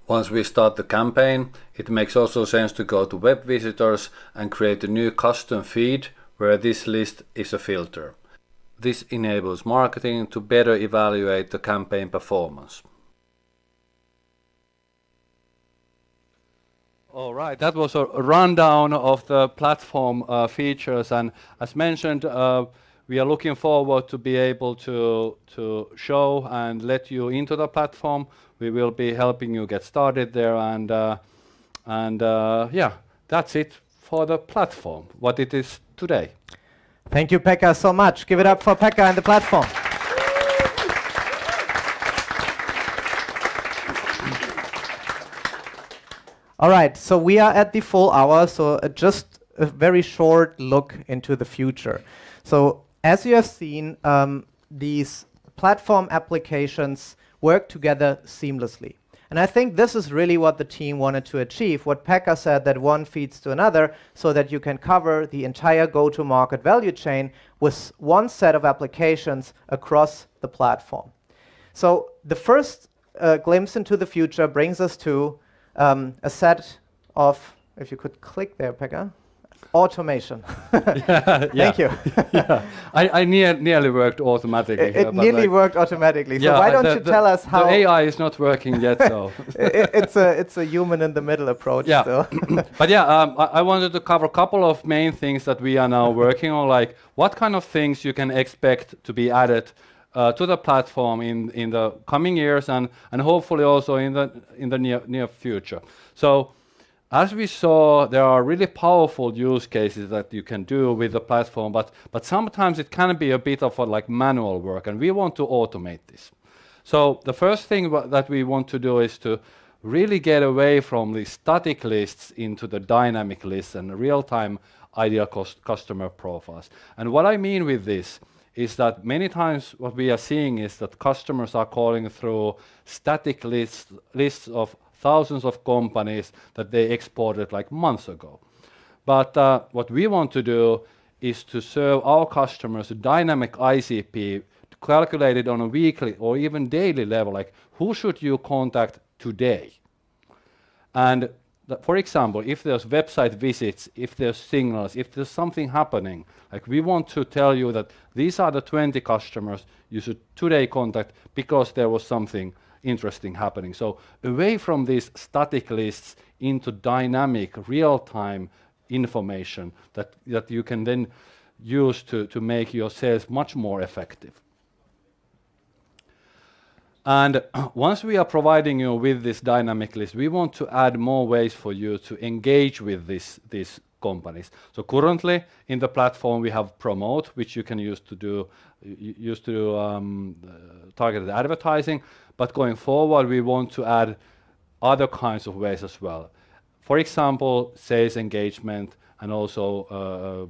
[SPEAKER 9] Once we start the campaign, it makes also sense to go to web visitors and create a new custom feed where this list is a filter. This enables marketing to better evaluate the campaign performance.
[SPEAKER 2] All right, that was a rundown of the platform features, and as mentioned, we are looking forward to be able to show and let you into the platform. We will be helping you get started there, and yeah, that's it for the platform, what it is today.
[SPEAKER 1] Thank you, Pekka, so much. Give it up for Pekka and the platform. All right, so we are at the full hour, so just a very short look into the future. So as you have seen, these platform applications work together seamlessly. And I think this is really what the team wanted to achieve, what Pekka said, that one feeds to another, so that you can cover the entire go-to-market value chain with one set of applications across the platform. So the first glimpse into the future brings us to a set of, if you could click there, Pekka, automation. Thank you.
[SPEAKER 2] Yeah. I nearly worked automatically.
[SPEAKER 1] It nearly worked automatically. So
[SPEAKER 2] yeah,
[SPEAKER 1] why don't you tell us how...
[SPEAKER 2] The AI is not working yet, so...
[SPEAKER 1] it's a human in the middle approach still.
[SPEAKER 2] But yeah, I wanted to cover a couple of main things that we are now working on, like what kind of things you can expect to be added to the platform in the coming years and hopefully also in the near future. So as we saw, there are really powerful use cases that you can do with the platform, but sometimes it can be a bit of like manual work, and we want to automate this. So the first thing that we want to do is to really get away from the static lists into the dynamic lists and real-time ideal customer profiles. And what I mean with this is that many times what we are seeing is that customers are calling through static lists of thousands of companies that they exported like months ago. But what we want to do is to serve our customers a dynamic ICP calculated on a weekly or even daily level, like who should you contact today? And for example, if there's website visits, if there's signals, if there's something happening, like we want to tell you that these are the 20 customers you should today contact because there was something interesting happening. So away from these static lists into dynamic real-time information that you can then use to make your sales much more effective. And once we are providing you with this dynamic list, we want to add more ways for you to engage with these companies. So currently in the platform we have promote, which you can use to do targeted advertising, but going forward we want to add other kinds of ways as well. For example, sales engagement and also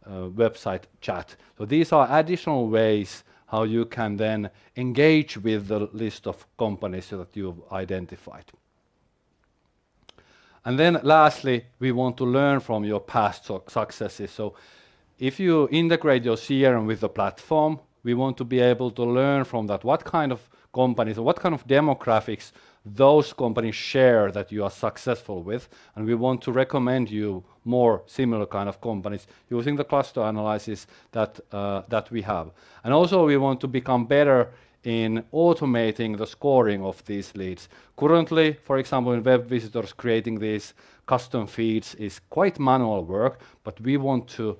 [SPEAKER 2] website chat. So these are additional ways how you can then engage with the list of companies that you've identified. And then lastly, we want to learn from your past successes. So if you integrate your CRM with the platform, we want to be able to learn from that what kind of companies or what kind of demographics those companies share that you are successful with, and we want to recommend you more similar kind of companies using the cluster analysis that we have. And also we want to become better in automating the scoring of these leads. Currently, for example, in web visitors, creating these custom feeds is quite manual work, but we want to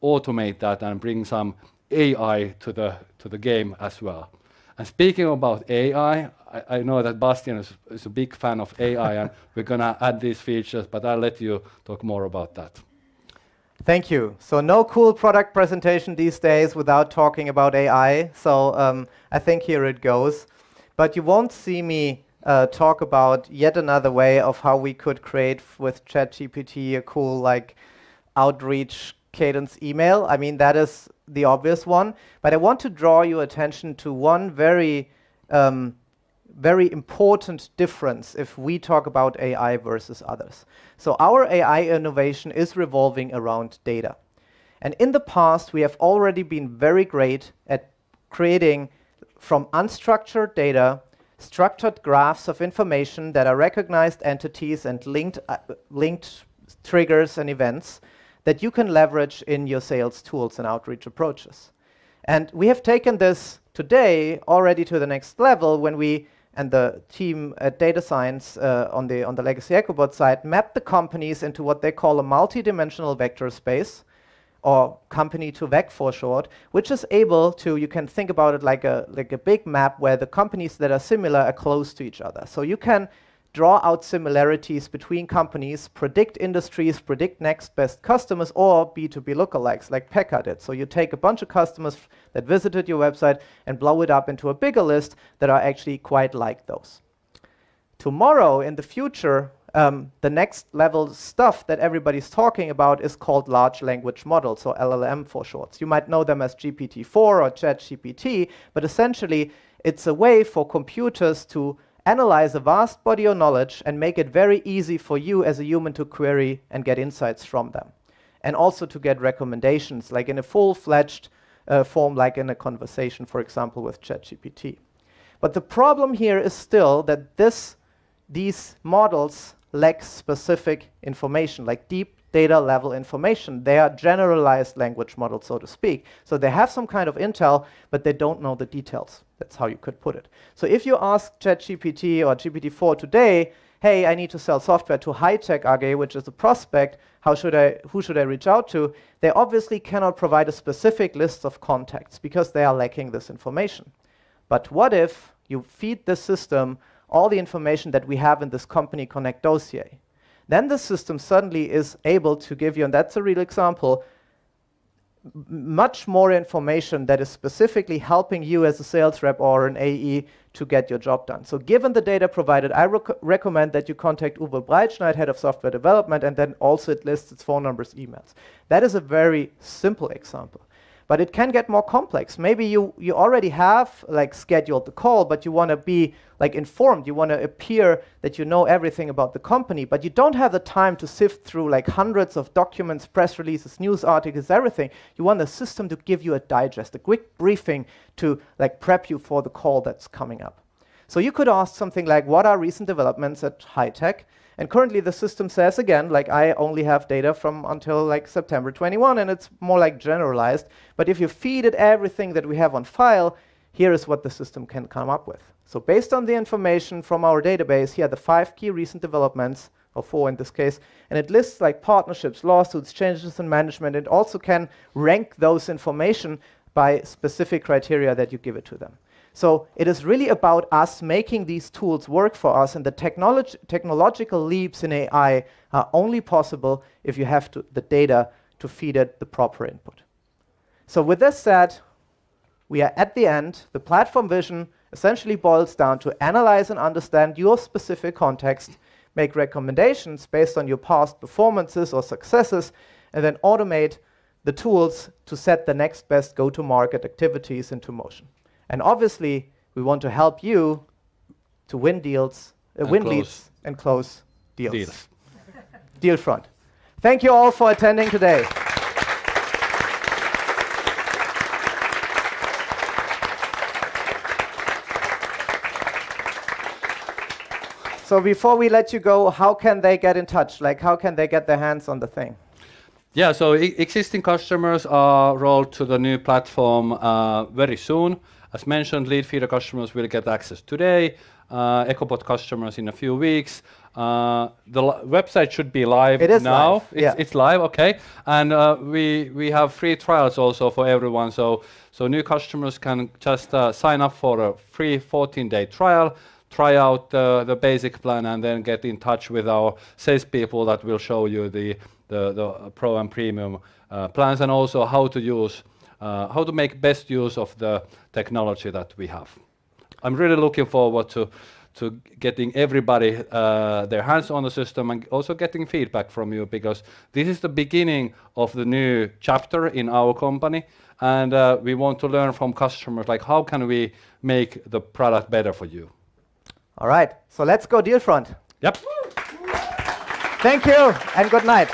[SPEAKER 2] automate that and bring some AI to the game as well. And speaking about AI, I know that Bastian is a big fan of AI, and we're going to add these features, but I'll let you talk more about that.
[SPEAKER 1] Thank you. So no cool product presentation these days without talking about AI. So I think here it goes. But you won't see me talk about yet another way of how we could create with ChatGPT a cool like outreach cadence email. I mean, that is the obvious one. But I want to draw your attention to one very important difference if we talk about AI versus others. So our AI innovation is revolving around data. And in the past, we have already been very great at creating from unstructured data, structured graphs of information that are recognized entities and linked triggers and events that you can leverage in your sales tools and outreach approaches. And we have taken this today already to the next level when we and the team at Data Science on the legacy Echobot side map the companies into what they call a multi-dimensional vector space, or company to vec for short, which is able to, you can think about it like a big map where the companies that are similar are close to each other. So you can draw out similarities between companies, predict industries, predict next best customers, or B2B lookalikes like Pekka did. So you take a bunch of customers that visited your website and blow it up into a bigger list that are actually quite like those. Tomorrow, in the future, the next level stuff that everybody's talking about is called large language models, or LLM for short. You might know them as GPT-4 or ChatGPT, but essentially it's a way for computers to analyze a vast body of knowledge and make it very easy for you as a human to query and get insights from them. And also to get recommendations, like in a full-fledged form, like in a conversation, for example, with ChatGPT. But the problem here is still that these models lack specific information, like deep data level information. They are generalized language models, so to speak. So they have some kind of intel, but they don't know the details. That's how you could put it. So if you ask ChatGPT or GPT-4 today, hey, I need to sell software to High-Tech AG, which is a prospect, who should I reach out to? They obviously cannot provide a specific list of contacts because they are lacking this information. But what if you feed the system all the information that we have in this Company Connect dossier? Then the system suddenly is able to give you, and that's a real example, much more information that is specifically helping you as a sales rep or an AE to get your job done. So given the data provided, I recommend that you contact Uwe Breitschneid, head of software development, and then also it lists its phone numbers, emails. That is a very simple example. But it can get more complex. Maybe you already have like scheduled the call, but you want to be like informed. You want to appear that you know everything about the company, but you don't have the time to sift through like hundreds of documents, press releases, news articles, everything. You want the system to give you a digest, a quick briefing to like prep you for the call that's coming up. So you could ask something like, what are recent developments at High-Tech? And currently the system says, again, like I only have data from until like September 21, and it's more like generalized. But if you feed it everything that we have on file, here is what the system can come up with. So based on the information from our database, here are the 5 key recent developments, or 4 in this case, and it lists like partnerships, lawsuits, changes in management. It also can rank those information by specific criteria that you give it to them. So it is really about us making these tools work for us, and the technological leaps in AI are only possible if you have the data to feed it the proper input. So with this said, we are at the end. The platform vision essentially boils down to analyze and understand your specific context, make recommendations based on your past performances or successes, and then automate the tools to set the next best go-to-market activities into motion. And obviously, we want to help you to win deals, win leads, and close deals. Deal front. Thank you all for attending today. So before we let you go, how can they get in touch? Like, how can they get their hands on the thing?
[SPEAKER 2] Yeah, so existing customers are rolled to the new platform very soon. As mentioned, Leadfeeder customers will get access today, Echobot customers in a few weeks. The website should be live now. It's live, okay. And we have free trials also for everyone. So new customers can just sign up for a free 14-day trial, try out the basic plan, and then get in touch with our salespeople that will show you the Pro and Premium plans, and also how to make best use of the technology that we have. I'm really looking forward to getting everybody their hands on the system and also getting feedback from you, because this is the beginning of the new chapter in our company, and we want to learn from customers, like how can we make the product better for you.
[SPEAKER 1] All right, so let's go deal front.
[SPEAKER 2] Yep.
[SPEAKER 1] Thank you and good night.